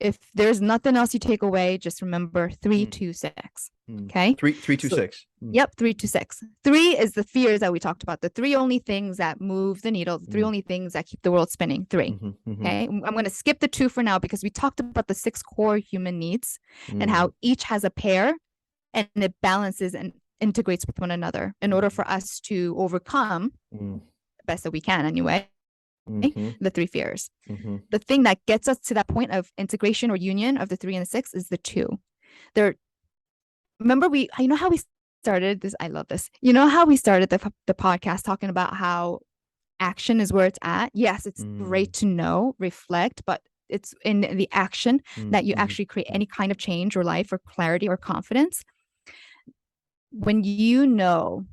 if there's nothing else you take away, just remember 326. Okay.
326.
Yep, 326. Three is the fears that we talked about. The three only things that move the needle, the three only things that keep the world spinning. Three. Okay. I'm going to skip the two for now because we talked about the 6 core human needs and how each has a pair and it balances and integrates with one another in order for us to overcome the best that we can anyway. The 3 fears. The thing that gets us to that point of integration or union of the 3 and the 6 is the 2. Remember you know how we started this? I love this. You know how we started the podcast talking about how action is where it's at? Yes, it's great to know, reflect, but it's in the action that you actually create any kind of change or life or clarity or confidence. When you know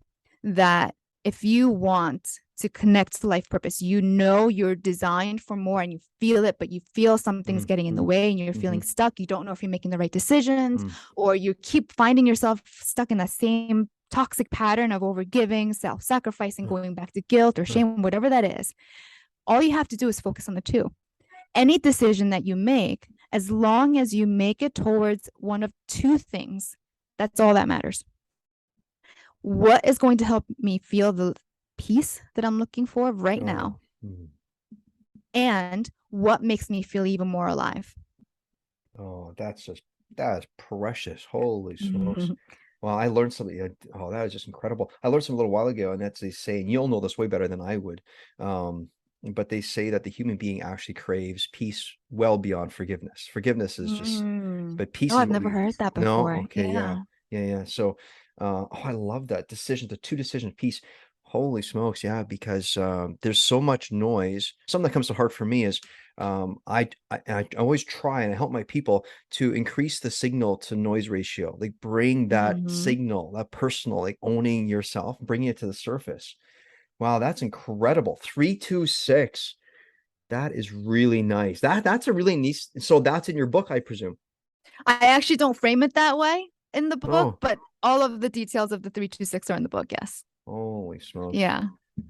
that if you want to connect to life purpose, you know you're designed for more and you feel it, but you feel something's getting in the way and you're feeling stuck. You don't know if you're making the right decisions, or you keep finding yourself stuck in that same toxic pattern of overgiving, self-sacrificing, going back to guilt or shame, whatever that is. All you have to do is focus on the 2. Any decision that you make, as long as you make it towards one of 2 things, that's all that matters. What is going to help me feel the peace that I'm looking for right now? And what makes me feel even more alive?
Oh, that's precious. Holy smokes. Well, I learned something. Oh, that was just incredible. I learned something a little while ago, and that's a saying, you'll know this way better than I would. But they say that the human being actually craves peace well beyond forgiveness. Forgiveness is just, but peace
Oh,
is
I've
what
never heard that
no,
before.
okay, yeah. So, I love that decision, the 2 decisions, peace. Holy smokes, yeah, because there's so much noise. Something that comes to heart for me is I always try and I help my people to increase the signal to noise ratio, like bring that signal, that personal, like owning yourself, bringing it to the surface. Wow, that's incredible. 326. That is really nice. That's a really nice. So that's in your book, I presume.
I actually don't frame it that way in the book,
Oh,
but all of the details of the 326 are in the book. Yes.
holy smokes.
Yeah.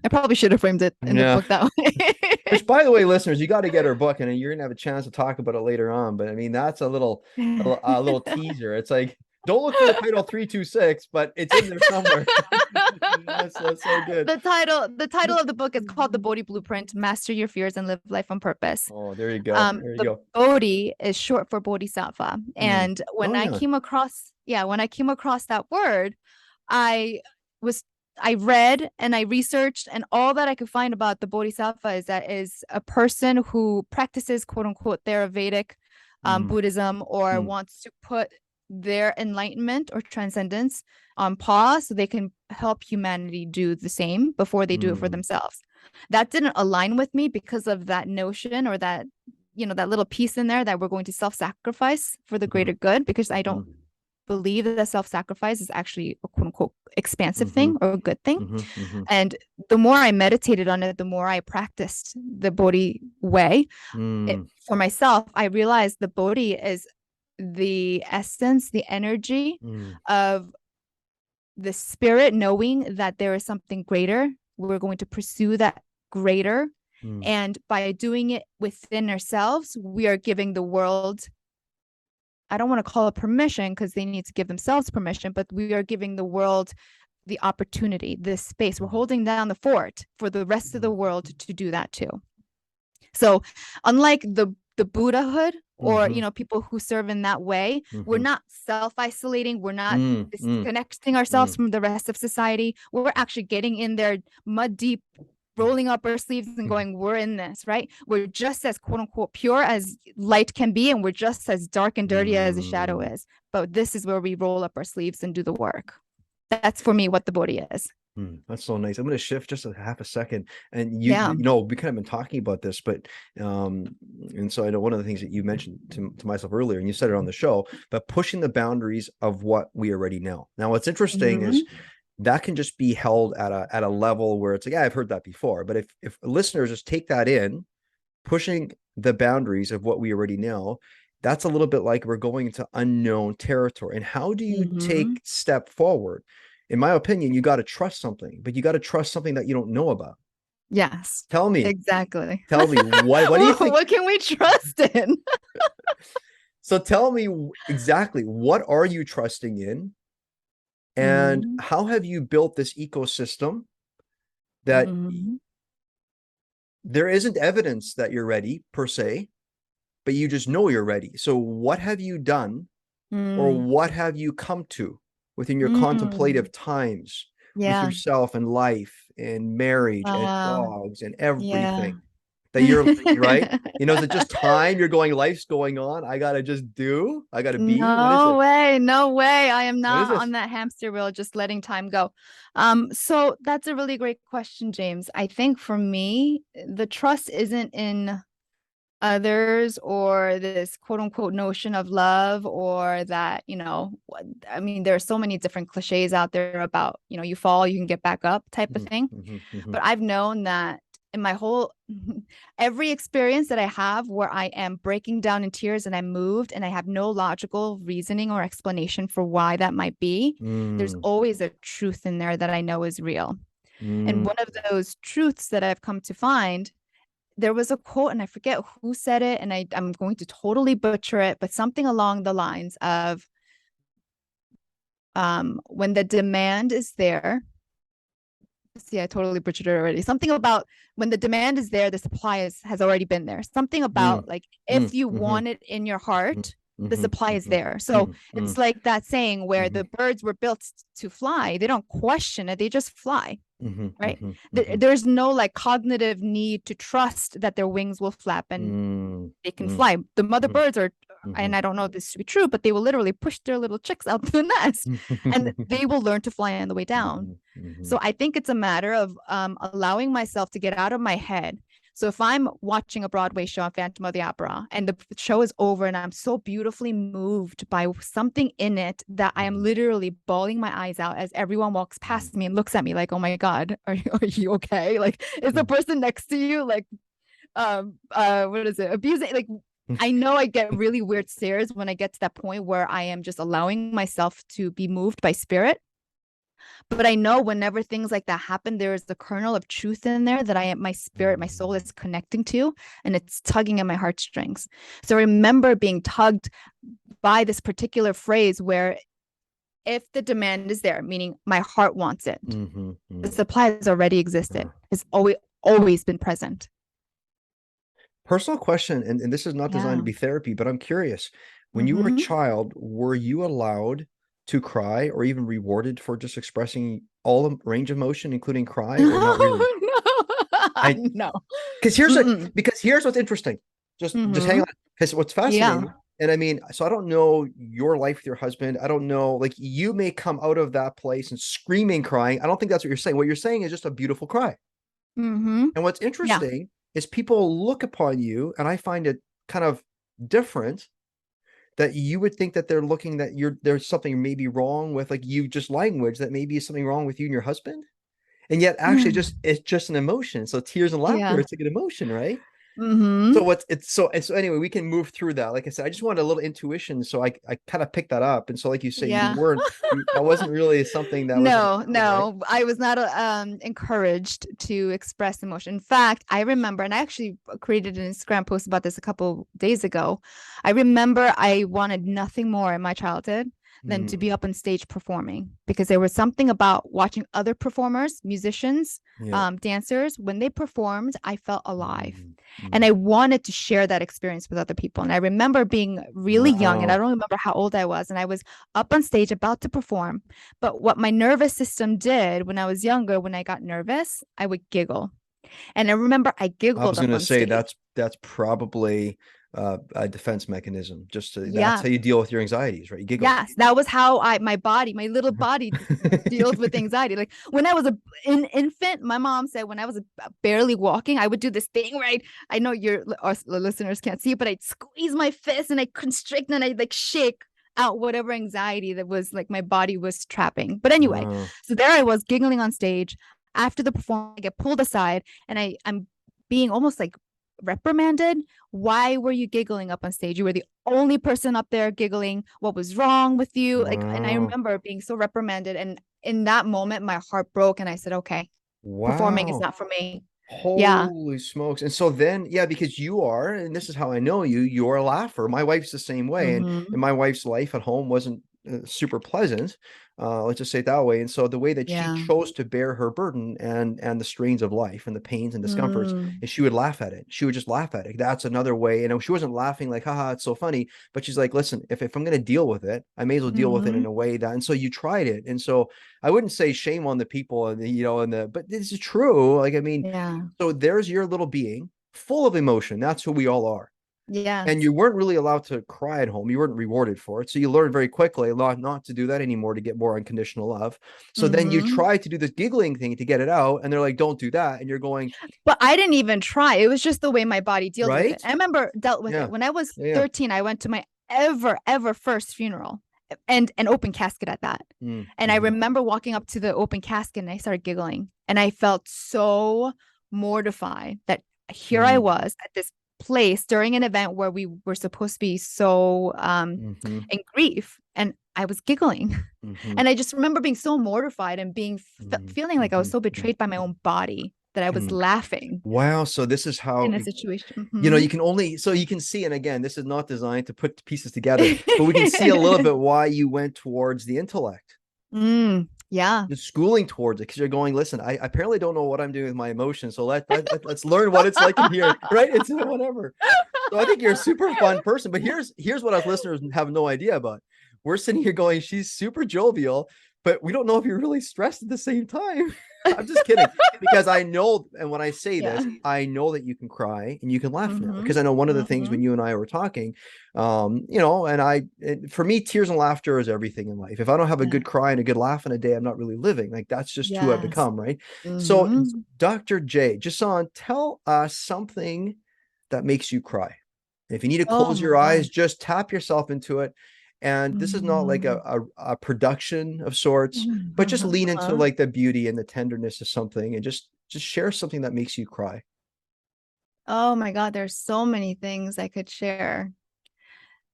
I probably should have framed it in the book that way.
Which, by the way, listeners, you got to get her book, and you're gonna have a chance to talk about it later on. But I mean, that's a little teaser. It's like, don't look for the title 326, but it's in there somewhere. That's so good.
The title of the book is called The Bodhi Blueprint: Master Your Fears and Live Life on Purpose.
Oh, there you go. There you go.
Bodhi is short for Bodhisattva. And when I came across that word, I read and I researched, and all that I could find about the Bodhisattva is that is a person who practices quote unquote Theravedic Buddhism, or wants to put their enlightenment or transcendence on pause so they can help humanity do the same before they do it for themselves. That didn't align with me because of that notion, or that, that little piece in there that we're going to self-sacrifice for the greater good, because I don't believe that self-sacrifice is actually a quote unquote expansive thing or a good thing. And the more I meditated on it, the more I practiced the Bodhi way for myself, I realized the Bodhi is the essence, the energy of the spirit knowing that there is something greater. We're going to pursue that greater. And by doing it within ourselves, we are giving the world, I don't want to call it permission because they need to give themselves permission, but we are giving the world the opportunity, this space. We're holding down the fort for the rest of the world to do that too. So unlike the Buddhahood, or people who serve in that way, we're not self-isolating, we're not disconnecting ourselves from the rest of society. We're actually getting in there mud deep, rolling up our sleeves and going, we're in this, right? We're just as quote unquote pure as light can be, and we're just as dark and dirty as a shadow is. But this is where we roll up our sleeves and do the work. That's for me what the Bodhi is.
That's so nice. I'm going to shift just a half a second. And we kind of been talking about this, but and so I know one of the things that you mentioned to myself earlier, and you said it on the show, but pushing the boundaries of what we already know. Now, what's interesting is that can just be held at a level where it's like, I've heard that before. But if listeners just take that in, pushing the boundaries of what we already know, that's a little bit like we're going into unknown territory. And how do you
Mm-hmm.
take step forward? In my opinion, you got to trust something, but you got to trust something that you don't know about.
Yes,
Tell me,
exactly.
tell me what do you think?
What can we trust in?
So tell me exactly what are you trusting in, and
Mm-hmm.
how have you built this ecosystem that
Mm-hmm.
there isn't evidence that you're ready per se, but you just know you're ready. So what have you done, or
Mm.
what have you come to within your
Mm.
contemplative times with
Yeah.
yourself and life and marriage and
Wow.
dogs and
Yeah.
everything that you're right? Is it just time? You're going, life's going on. I gotta just do. I gotta be. What is
No
it?
way, no way. I am
What is
not on
this?
that hamster wheel, just letting time go. So that's a really great question, James. I think for me, the trust isn't in others or this quote unquote notion of love, or that, I mean, there are so many different cliches out there about, you fall, you can get back up type of
Mhm,
thing.
mhm, mhm,
But I've known that in my whole every experience that I have where I am breaking down in tears and I'm moved and I have no logical reasoning or explanation for why that might be, there's
mm,
always a truth in there that I know is real. And
mm,
one of those truths that I've come to find, there was a quote and I forget who said it, and I'm going to totally butcher it, but something along the lines of when the demand is there. See, I totally butchered it already. Something about when the demand is there, the supply has already been there. Something
mm,
about like if
mm,
you
mhm,
want it in your
mm,
heart, the
mhm,
supply is
mhm,
there. So
mm,
it's
mm,
like that saying where the
mhm,
birds were built to fly. They don't question it, they just fly,
mhm,
right?
mhm, mhm,
There's no like cognitive need to trust that their wings will flap and
mm,
they can
mm,
fly. The mother
mhm,
birds are, and
mhm.
I don't know if this to be true, but they will literally push their little chicks out the nest and they will learn to fly on the way down.
Mhm, mhm,
So I think it's a matter of allowing myself to get out of my head. So if I'm watching a Broadway show on Phantom of the Opera and the show is over and I'm so beautifully moved by something in it that I am
mhm,
literally bawling my eyes out as everyone walks
mhm,
past me and looks at me like, oh my God, are you okay? Like, is the
mhm,
person next to you like what is it, abusing, like, I know I get really weird stares when I get to that point where I am just allowing myself to be moved by spirit. But I know whenever things like that happen, there is the kernel of truth in there that my spirit, my soul is connecting to, and it's tugging at my heartstrings. So I remember being tugged by this particular phrase where if the demand is there, meaning my heart wants it,
mhm,
the
mhm.
supply has already existed,
Uh,
it's always been present.
Personal question, and this is not designed to
Yeah.
be therapy, but I'm curious. When you were a
Mm-hmm.
child, were you allowed to cry or even rewarded for just expressing all the range of emotion, including cry, or not really?
No,
I
no.
because
Mm-mm.
here's what's interesting. Just hang
Mm-hmm.
on. Because what's
Yeah.
fascinating, and I mean, so I don't know your life with your husband. I don't know, like you may come out of that place and screaming, crying. I don't think that's what you're saying. What you're saying is just a beautiful cry.
Mm-hmm.
And what's
Yeah.
interesting is people look upon you, and I find it kind of different that you would think that they're looking that there's something maybe wrong with like you just language that maybe is something wrong with you and your husband. And yet actually just it's just an emotion. So tears and laughter,
Yeah.
it's a good emotion, right? So
Mm-hmm.
what's it's so and so anyway, we can move through that. Like I said, I just wanted a little intuition, so I kind of picked that up. And so, like you say,
Yeah.
that wasn't really something that was
No,
allowed, right?
no, I was not encouraged to express emotion. In fact, I remember, and I actually created an Instagram post about this a couple days ago. I remember I wanted nothing more in my childhood than to be
Mm,
up on stage performing because there was something about watching other performers, musicians,
yeah.
dancers, when they performed, I felt alive.
Mm,
And
mm.
I wanted to share that experience with other people. And I remember being really young, and I
Wow.
don't remember how old I was, and I was up on stage about to perform, but what my nervous system did when I was younger, when I got nervous, I would giggle. And I remember I
I
giggled
was
up
gonna
on
say
stage.
that's probably a defense mechanism. That's
Yeah.
how you deal with your anxieties, right? You giggle.
Yes, that was how my body, my little body deals with anxiety. Like when I was an infant, my mom said when I was barely walking, I would do this thing where I know our listeners can't see it, but I'd squeeze my fist and I constrict and I'd like shake out whatever anxiety that was like my body was trapping. But anyway,
Oh.
so there I was giggling on stage. After the performance, I get pulled aside and I'm being almost like reprimanded. Why were you giggling up on stage? You were the only person up there giggling. What was wrong with you? Like, and I
Wow.
remember being so reprimanded. And in that moment, my heart broke and I said, okay, performing is
Wow.
not for me. Yeah.
Holy smokes. And so then, yeah, because you are, and this is how I know you, you're a laugher. My wife's the same way. And
Mm-hmm.
my wife's life at home wasn't super pleasant. Let's just say it that way. And so the way that she
Yeah.
chose to bear her burden and the strains of life and the pains and discomforts
Mm.
is she would laugh at it. She would just laugh at it. That's another way. And she wasn't laughing like, haha, it's so funny. But she's like, listen, if I'm going to deal with it, I may as well deal with it
Mm-hmm.
in a way that, and so you tried it. And so I wouldn't say shame on the people and but this is true. Like, I mean,
Yeah.
so there's your little being full of emotion. That's who we all are. And
Yes.
you weren't really allowed to cry at home. You weren't rewarded for it. So you learned very quickly not to do that anymore to get more unconditional love. So then you
Mm-hmm.
try to do this giggling thing to get it out. And they're like, don't do that. And you're going,
But I didn't even try. It was just the way my body dealt with it.
right?
I remember dealt with
Yeah.
it when I was
Yeah. Yeah.
13. I went to my ever first funeral, and an open casket at that. And I
Mm-hmm.
remember walking up to the open casket and I started giggling, and I felt so mortified that here I
Mm-hmm.
was at this place during an event where we were supposed to be so
Mm-hmm.
in grief, and I was giggling.
Mm-hmm.
And I just remember being so mortified and being feeling like I was so
Mm-hmm.
betrayed by my own body that I was
Mm-hmm.
laughing
Wow. So this is how
in a situation.
you can only so you can see, and again, this is not designed to put pieces together, but we can see a little bit why you went towards the intellect,
Yeah.
the schooling towards it, because you're going, listen, I apparently don't know what I'm doing with my emotions, so let's learn what it's like in here, right? It's whatever. So I think you're a super fun person, but here's what us listeners have no idea about. We're sitting here going, she's super jovial, but we don't know if you're really stressed at the same time. I'm just kidding, because I know, and when I say
Yeah.
this, I know that you can cry and you can laugh now,
Mm-hmm.
because I know one of the things when
Mm-hmm.
you and I were talking, for me, tears and laughter is everything in life. If I don't have a
Yeah.
good cry and a good laugh in a day, I'm not really living. Like, that's just who I've
Yes.
become, right? So,
Mm-hmm.
Dr. J, Jisun, tell us something that makes you cry. If you need to
Oh
close
my
your eyes,
God.
just tap yourself into it. And this is not like
Mm-hmm.
a production of sorts, but just lean into
Uh-huh.
like the beauty and the tenderness of something, and just share something that makes you cry.
Oh my God. There's so many things I could share.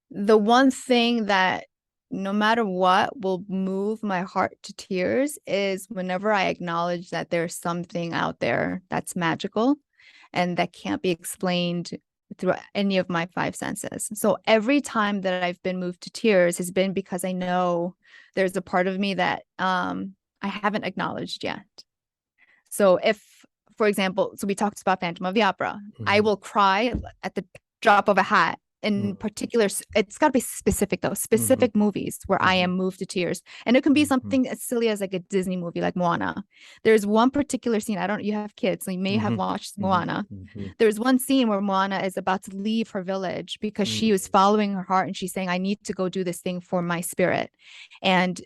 The one thing that no matter what will move my heart to tears is whenever I acknowledge that there's something out there that's magical and that can't be explained through any of my five senses. So every time that I've been moved to tears has been because I know there's a part of me that I haven't acknowledged yet. So if, for example, so we talked about Phantom of the Opera. I
Mm-hmm.
will cry at the drop of a hat. In
Mm-hmm.
particular, it's got to be specific though,
Mm-hmm.
specific movies where I
Mm-hmm.
am moved to tears. And it can be
Mm-hmm.
something as silly as like a Disney movie like Moana. There's one particular scene, I don't, you have kids, so you may have
Mm-hmm.
watched
Mm-hmm.
Moana.
Mm-hmm.
There's one scene where Moana is about to leave her village because she was
Mm-hmm.
following her heart and she's saying, I need to go do this thing for my spirit. And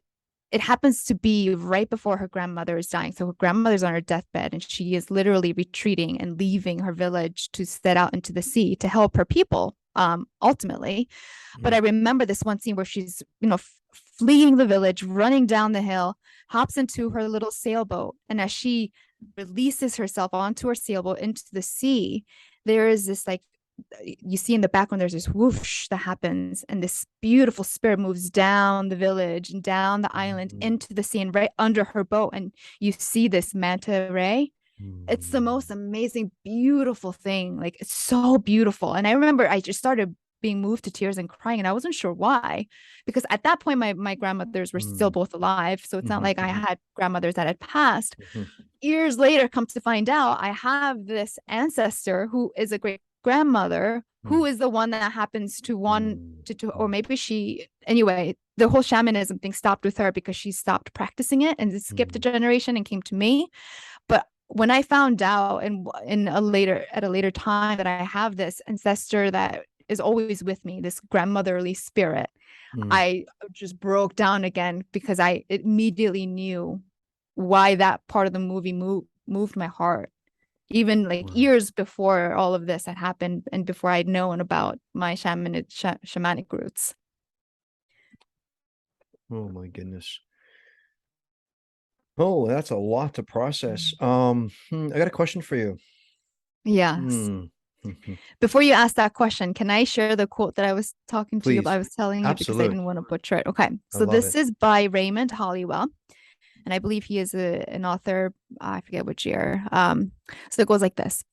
it happens to be right before her grandmother is dying. So her grandmother's on her deathbed and she is literally retreating and leaving her village to set out into the sea to help her people, ultimately. But I remember this one scene where she's, fleeing the village, running down the hill, hops into her little sailboat. And as she releases herself onto her sailboat into the sea, there is this like you see in the background there's this whoosh that happens and this beautiful spirit moves down the village and down the island
Mm-hmm.
into the sea and right under her boat, and you see this manta ray. It's the most amazing beautiful thing, like it's so beautiful. And I remember I just started being moved to tears and crying, and I wasn't sure why, because at that point my grandmothers were still both alive, so it's not
Mm-hmm.
like I had grandmothers that had passed.
Mm-hmm.
Years later, come to find out, I have this ancestor who is a great grandmother who is the one that happens to want to, or maybe she, anyway, the whole shamanism thing stopped with her because she stopped practicing it and it skipped a generation and came to me. But when I found out at a later time that I have this ancestor that is always with me, this grandmotherly spirit,
Mm-hmm.
I just broke down again because I immediately knew why that part of the movie moved my heart, even like
Wow.
years before all of this had happened and before I'd known about my shamanic roots.
Oh my goodness. Oh, that's a lot to process. I got a question for you.
Yes.
Hmm.
Before you ask that question, can I share the quote that I was talking to you about?
Please.
I was telling you because I
Absolute.
didn't want to butcher it. Okay.
I
So
love
this
it.
is by Raymond Hollywell, and I believe he is an author. I forget which year. So it goes like this.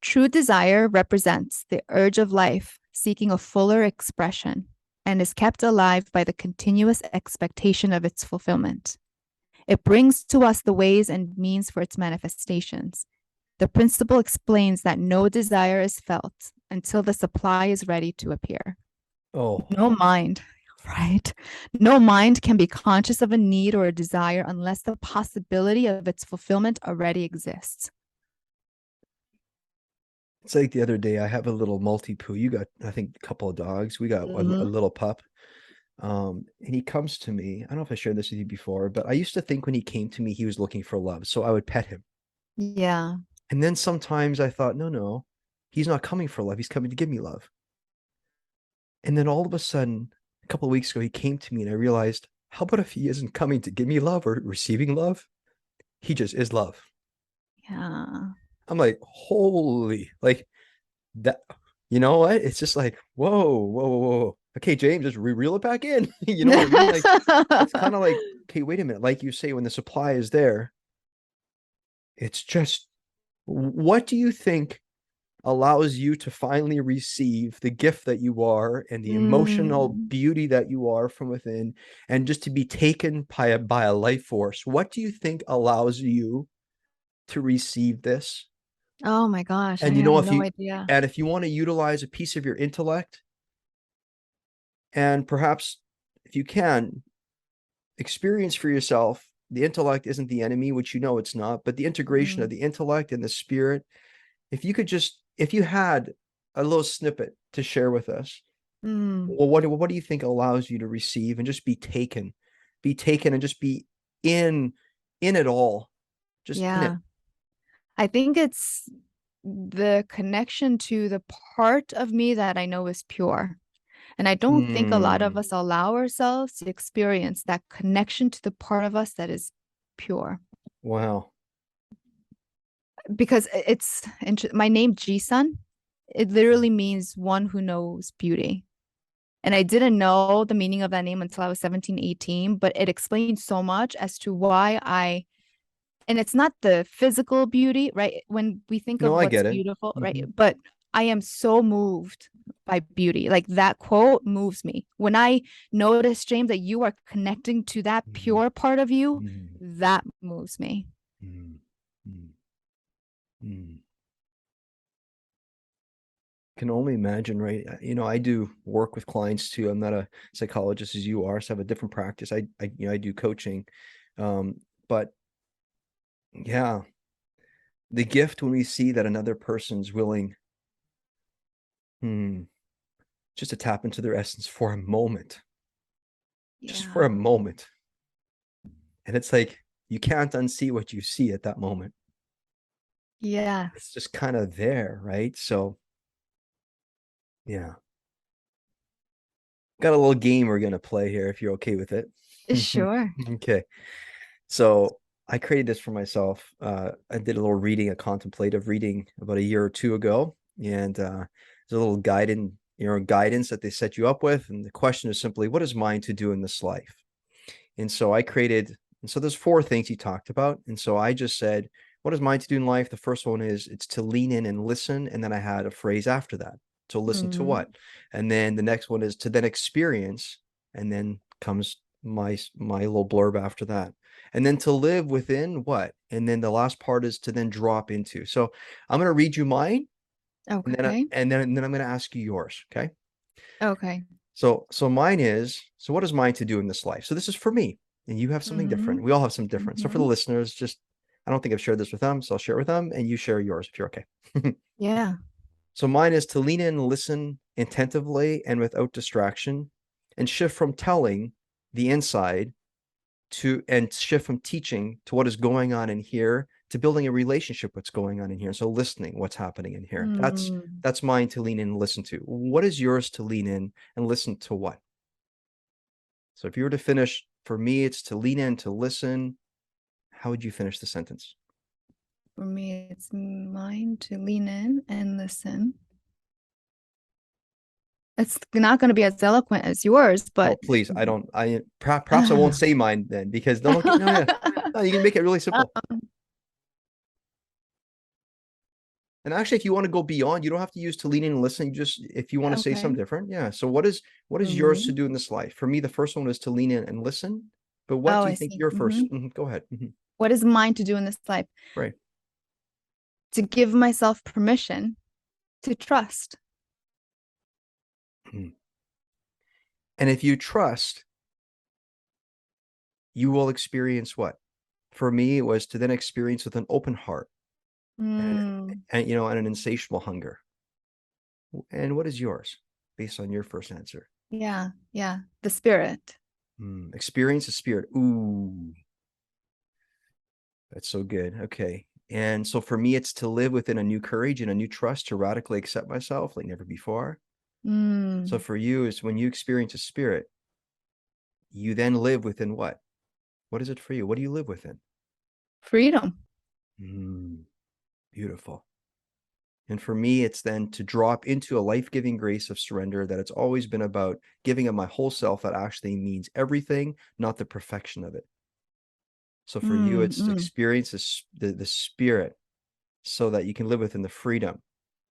True desire represents the urge of life seeking a fuller expression and is kept alive by the continuous expectation of its fulfillment. It brings to us the ways and means for its manifestations. The principle explains that no desire is felt until the supply is ready to appear.
Oh,
No mind, right? No mind can be conscious of a need or a desire unless the possibility of its fulfillment already exists.
it's like the other day, I have a little Maltipoo. You got, I think, a couple of dogs. We got a
Mm-hmm.
little pup. And he comes to me. I don't know if I shared this with you before, but I used to think when he came to me, he was looking for love. So I would pet him.
Yeah.
And then sometimes I thought, no, no, he's not coming for love. He's coming to give me love. And then all of a sudden, a couple of weeks ago, he came to me and I realized, how about if he isn't coming to give me love or receiving love? He just is love.
Yeah.
I'm like, holy, like that. You know what? It's just like, whoa, whoa, whoa, whoa. Okay, James, just reel it back in. You know what I mean? Like, it's kind of like, okay, wait a minute. Like you say, when the supply is there, it's just, what do you think allows you to finally receive the gift that you are and the emotional
Mm.
beauty that you are from within, and just to be taken by a life force? What do you think allows you to receive this?
Oh my gosh, I
And
have no idea.
if you want to utilize a piece of your intellect, and perhaps if you can experience for yourself, the intellect isn't the enemy, which you know it's not, but the integration of
Mm.
the intellect and the spirit. If you could just, if you had a little snippet to share with us,
Mm.
well, what do you think allows you to receive and just be taken and just be in in it all, just in it?
Yeah. I think it's the connection to the part of me that I know is pure. And I don't think a lot of
Hmm.
us allow ourselves to experience that connection to the part of us that is pure.
Wow.
Because it's my name, Jisun, it literally means one who knows beauty. And I didn't know the meaning of that name until I was 17, 18, but it explains so much as to why and it's not the physical beauty, right? When we think
No,
of
I
what's
get it.
beautiful, right?
Hmm.
But I am so moved by beauty. Like that quote moves me. When I notice, James, that you are connecting to that
Hmm.
pure part of you,
Hmm.
that moves me.
Hmm. Hmm. Can only imagine, right? I do work with clients too. I'm not a psychologist as you are, so I have a different practice. I do coaching. But yeah, the gift when we see that another person's willing, hmm, just to tap into their essence for a moment, just for a
Yeah.
moment. And it's like you can't unsee what you see at that moment. It's
Yes.
just kind of there, right? So yeah. Got a little game we're gonna play here if you're okay with it.
Sure.
Okay. So I created this for myself. I did a little reading, a contemplative reading about a year or two ago, and there's a little guidance that they set you up with, and the question is simply, what is mine to do in this life? And so I created, and so there's four things he talked about, and so I just said, what is mine to do in life? The first one is it's to lean in and listen, and then I had a phrase after that. To listen to
Mm.
what? And then the next one is to then experience, and then comes my little blurb after that. And then to live within what? And then the last part is to then drop into. So I'm going to read you mine, and then
Okay.
I'm going to ask you yours. Okay.
Okay.
So mine is, so what is mine to do in this life? So this is for me, and you have something
Mm-hmm.
different. We all have some different. So for the
Mm-hmm.
listeners, just, I don't think I've shared this with them, so I'll share it with them, and you share yours if you're okay.
Yeah.
So mine is to lean in, listen attentively and without distraction, and shift from telling the inside to, and shift from teaching to what is going on in here, to building a relationship what's going on in here. So listening what's happening in here.
Mm.
That's mine to lean in and listen to. What is yours to lean in and listen to what? So if you were to finish, for me, it's to lean in, to listen. How would you finish the sentence?
For me, it's mine to lean in and listen. It's not going to be as eloquent as yours,
Oh,
but
please. Perhaps I won't say mine then because no, okay, no, yeah. No, you can make it really simple. And actually, if you want to go beyond, you don't have to use to lean in and listen. You just, if you want to say
okay.
something different. Yeah. So what is yours to
Mhm.
do in this life? For me, the first one is to lean in and listen. But what
Oh,
do you
I
think
see.
your first? Go ahead.
What is mine to do in this life?
Right.
To give myself permission to trust.
Mhm. And if you trust, you will experience what? For me, it was to then experience with an open heart and,
Mm,
and an insatiable hunger. And what is yours based on your first answer?
yeah, yeah. The spirit.
Experience the spirit. Ooh, that's so good. Okay. And so for me, it's to live within a new courage and a new trust to radically accept myself like never before. So
Mm,
for you is when you experience a spirit, you then live within what? What is it for you? What do you live within?
freedom.
Mm, beautiful. And for me, it's then to drop into a life giving grace of surrender that it's always been about giving of my whole self that actually means everything, not the perfection of it. So for you,
Mm,
it's to
mm.
experience the spirit so that you can live within the freedom,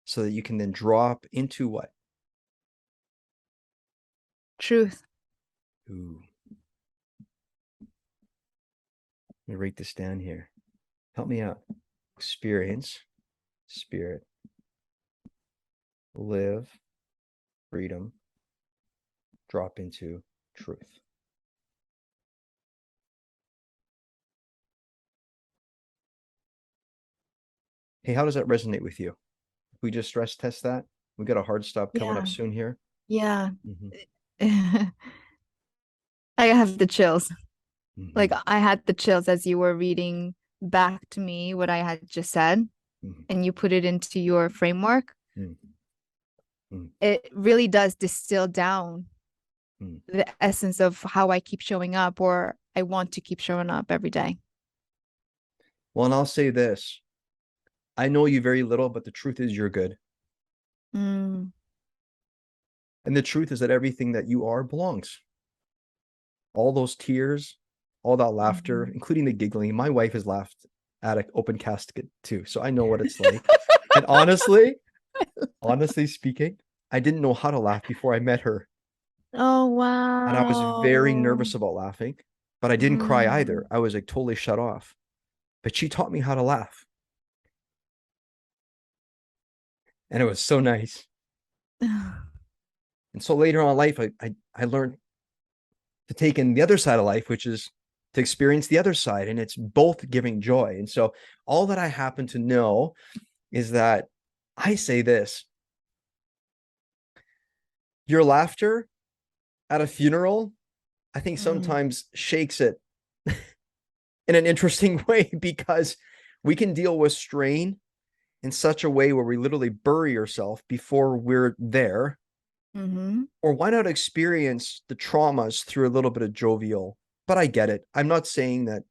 so that you can then drop into what?
Truth.
Ooh, let me write this down here. Help me out. Experience, spirit, live, freedom, drop into truth. Hey, how does that resonate with you? If we just stress test that, we got a hard stop coming up
Yeah,
soon here.
yeah.
Mm-hmm.
I have the chills. Like
Mm-hmm.
I had the chills as you were reading back to me what I had just said,
Mm-hmm.
and you put it into your framework.
Mm-hmm.
It really does distill down
Mm-hmm.
the essence of how I keep showing up or I want to keep showing up every day.
Well, and I'll say this. I know you very little, but the truth is you're good.
Mm,
And the truth is that everything that you are belongs. All those tears, all that laughter,
mhm.
including the giggling. My wife has laughed at an open casket too. So I know what it's like. And honestly speaking, I didn't know how to laugh before I met her.
Oh,
And I was very
wow.
nervous about laughing, but I didn't cry either.
Mm.
I was like totally shut off. But she taught me how to laugh. And it was so nice. And so later on in life, I learned to take in the other side of life, which is to experience the other side. And it's both giving joy. And so all that I happen to know is that I say this: your laughter at a funeral, I think
Mm,
sometimes shakes it in an interesting way because we can deal with strain in such a way where we literally bury ourselves before we're there.
mm-hmm.
Or why not experience the traumas through a little bit of jovial? But I get it. I'm not saying that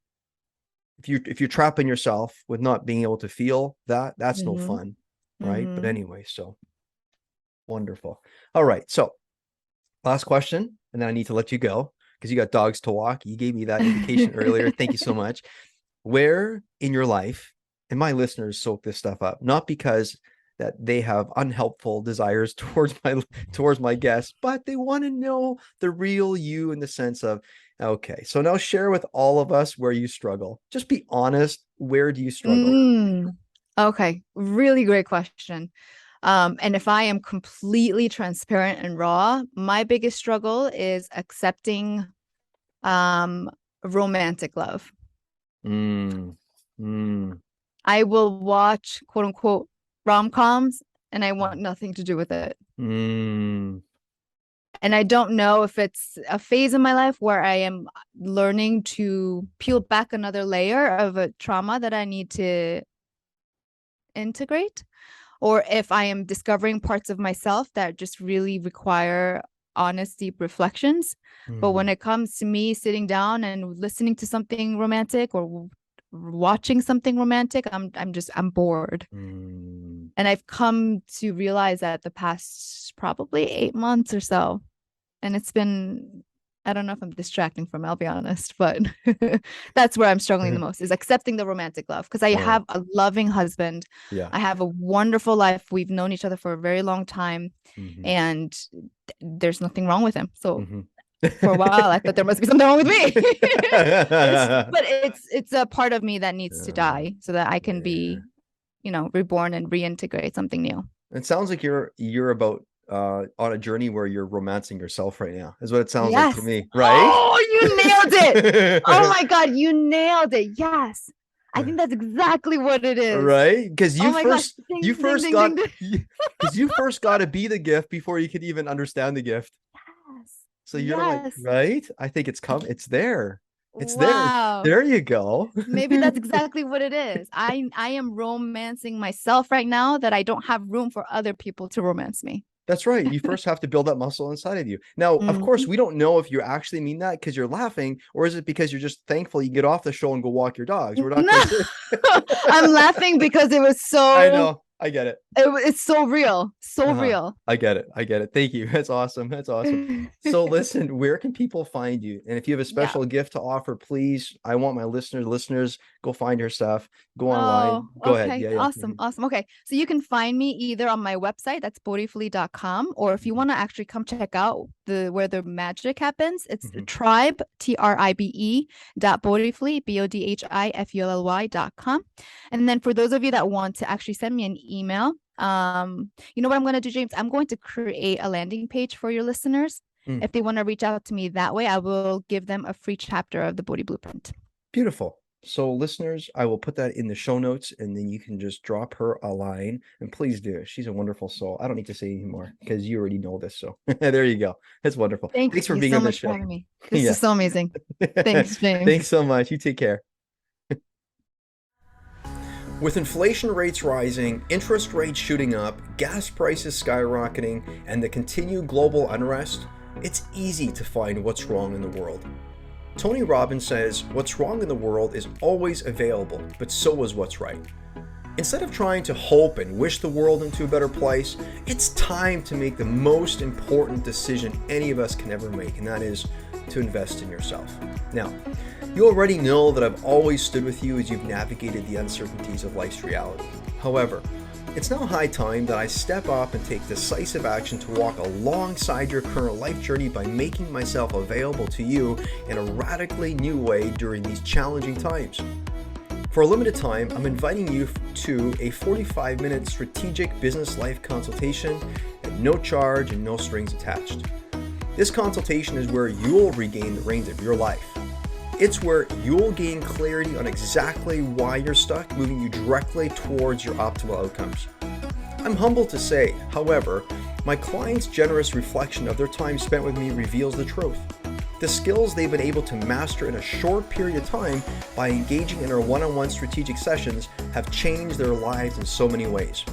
if you're trapping yourself with not being able to feel that, that's no
Mm-hmm.
fun, right? But
Mm-hmm.
anyway, so wonderful. All right, so last question, and then I need to let you go because you got dogs to walk. You gave me that indication earlier. Thank you so much. Where in your life, and my listeners soak this stuff up, not because that they have unhelpful desires towards my guests, but they want to know the real you in the sense of, okay, so now share with all of us where you struggle. Just be honest. Where do you struggle?
Mm. Okay, really great question. And if I am completely transparent and raw, my biggest struggle is accepting um romantic love.
Mm, mm,
I will watch quote unquote rom-coms and I want nothing to do with it.
mm,
And I don't know if it's a phase in my life where I am learning to peel back another layer of a trauma that I need to integrate, or if I am discovering parts of myself that just really require honest, deep reflections. But when
mm,
it comes to me sitting down and listening to something romantic or watching something romantic, I'm bored.
Mm.
And I've come to realize that the past probably 8 months or so. And it's been, I don't know if I'm distracting from it, I'll be honest, but that's where I'm struggling the most, is accepting the romantic love. Because I have a loving husband.
Yeah.
I have a wonderful life. We've known each other for a very long time. And there's nothing wrong with him. So for a while, I thought there must be something wrong with me. But it's a part of me that needs to die so that I can be, reborn and reintegrate something new.
It sounds like you're about on a journey where you're romancing yourself right now, is what it sounds like to me, right?
Oh, you nailed it. Oh my God, you nailed it. Yes. I think that's exactly what it is.
Right? Because you
you
first got to be the gift before you could even understand the gift.
Yes.
So you're like, right? I think it's there. It's there. There you go.
Maybe that's exactly what it is. I am romancing myself right now that I don't have room for other people to romance me.
That's right. You first have to build that muscle inside of you. Now, of course, we don't know if you actually mean that because you're laughing, or is it because you're just thankful you get off the show and go walk your dogs? We're not.
I'm laughing because it was so.
I know. I get it.
It's so real. So real.
I get it. Thank you. That's awesome. So listen, where can people find you? And if you have a special gift to offer, please, I want my listeners, go find her stuff. Go online. Go ahead. Yeah.
Awesome. Okay. So you can find me either on my website, that's bodifully.com, or if you want to actually come check out where the magic happens, it's tribe, tribe.bodifully, bodhifully.com. And then for those of you that want to actually send me an email, you know what I'm going to do, James? I'm going to create a landing page for your listeners. If they want to reach out to me that way, I will give them a free chapter of the Bodhi Blueprint.
Beautiful. So listeners, I will put that in the show notes, and then you can just drop her a line, and please do. She's a wonderful soul. I don't need to say anymore because you already know this. So there you go. That's wonderful. Thanks for being on the show.
This is so amazing. Thanks, James.
Thanks so much. You take care. With inflation rates rising, interest rates shooting up, gas prices skyrocketing, and the continued global unrest, it's easy to find what's wrong in the world. Tony Robbins says, what's wrong in the world is always available, but so is what's right. Instead of trying to hope and wish the world into a better place, it's time to make the most important decision any of us can ever make, and that is to invest in yourself. Now, you already know that I've always stood with you as you've navigated the uncertainties of life's reality. However, it's now high time that I step up and take decisive action to walk alongside your current life journey by making myself available to you in a radically new way during these challenging times. For a limited time, I'm inviting you to a 45-minute strategic business life consultation at no charge and no strings attached. This consultation is where you'll regain the reins of your life. It's where you'll gain clarity on exactly why you're stuck, moving you directly towards your optimal outcomes. I'm humbled to say, however, my clients' generous reflection of their time spent with me reveals the truth. The skills they've been able to master in a short period of time by engaging in our one-on-one strategic sessions have changed their lives in so many ways.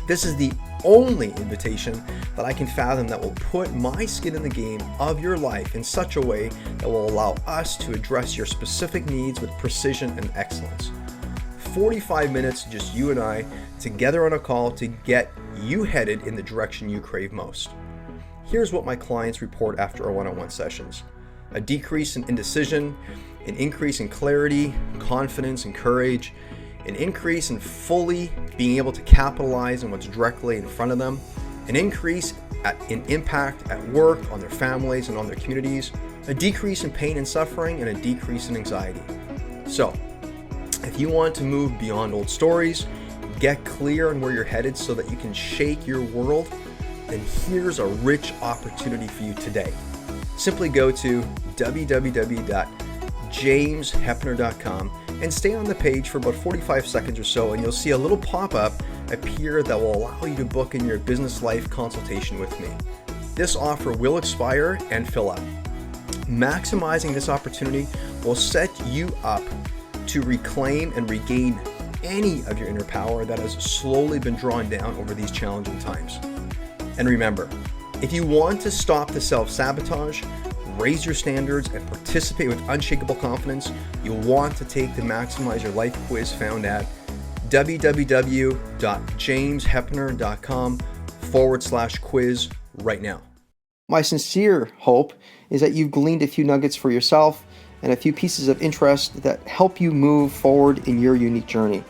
This is the only invitation that I can fathom that will put my skin in the game of your life in such a way that will allow us to address your specific needs with precision and excellence. 45 minutes, just you and I, together on a call to get you headed in the direction you crave most. Here's what my clients report after our one-on-one sessions. A decrease in indecision, an increase in clarity, confidence, and courage, an increase in fully being able to capitalize on what's directly in front of them, an increase in impact at work, on their families, and on their communities, a decrease in pain and suffering, and a decrease in anxiety. So, if you want to move beyond old stories, get clear on where you're headed so that you can shake your world, then here's a rich opportunity for you today. Simply go to www.jamesheppner.com and stay on the page for about 45 seconds or so, and you'll see a little pop-up appear that will allow you to book in your business life consultation with me. This offer will expire and fill up. Maximizing this opportunity will set you up to reclaim and regain any of your inner power that has slowly been drawn down over these challenging times. And remember, if you want to stop the self-sabotage, raise your standards, and participate with unshakable confidence, you'll want to take the Maximize Your Life quiz found at www.jamesheppner.com/quiz right now. My sincere hope is that you've gleaned a few nuggets for yourself and a few pieces of interest that help you move forward in your unique journey.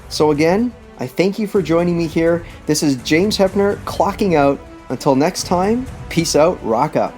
So again, I thank you for joining me here. This is James Heppner clocking out. Until next time, peace out, rock up.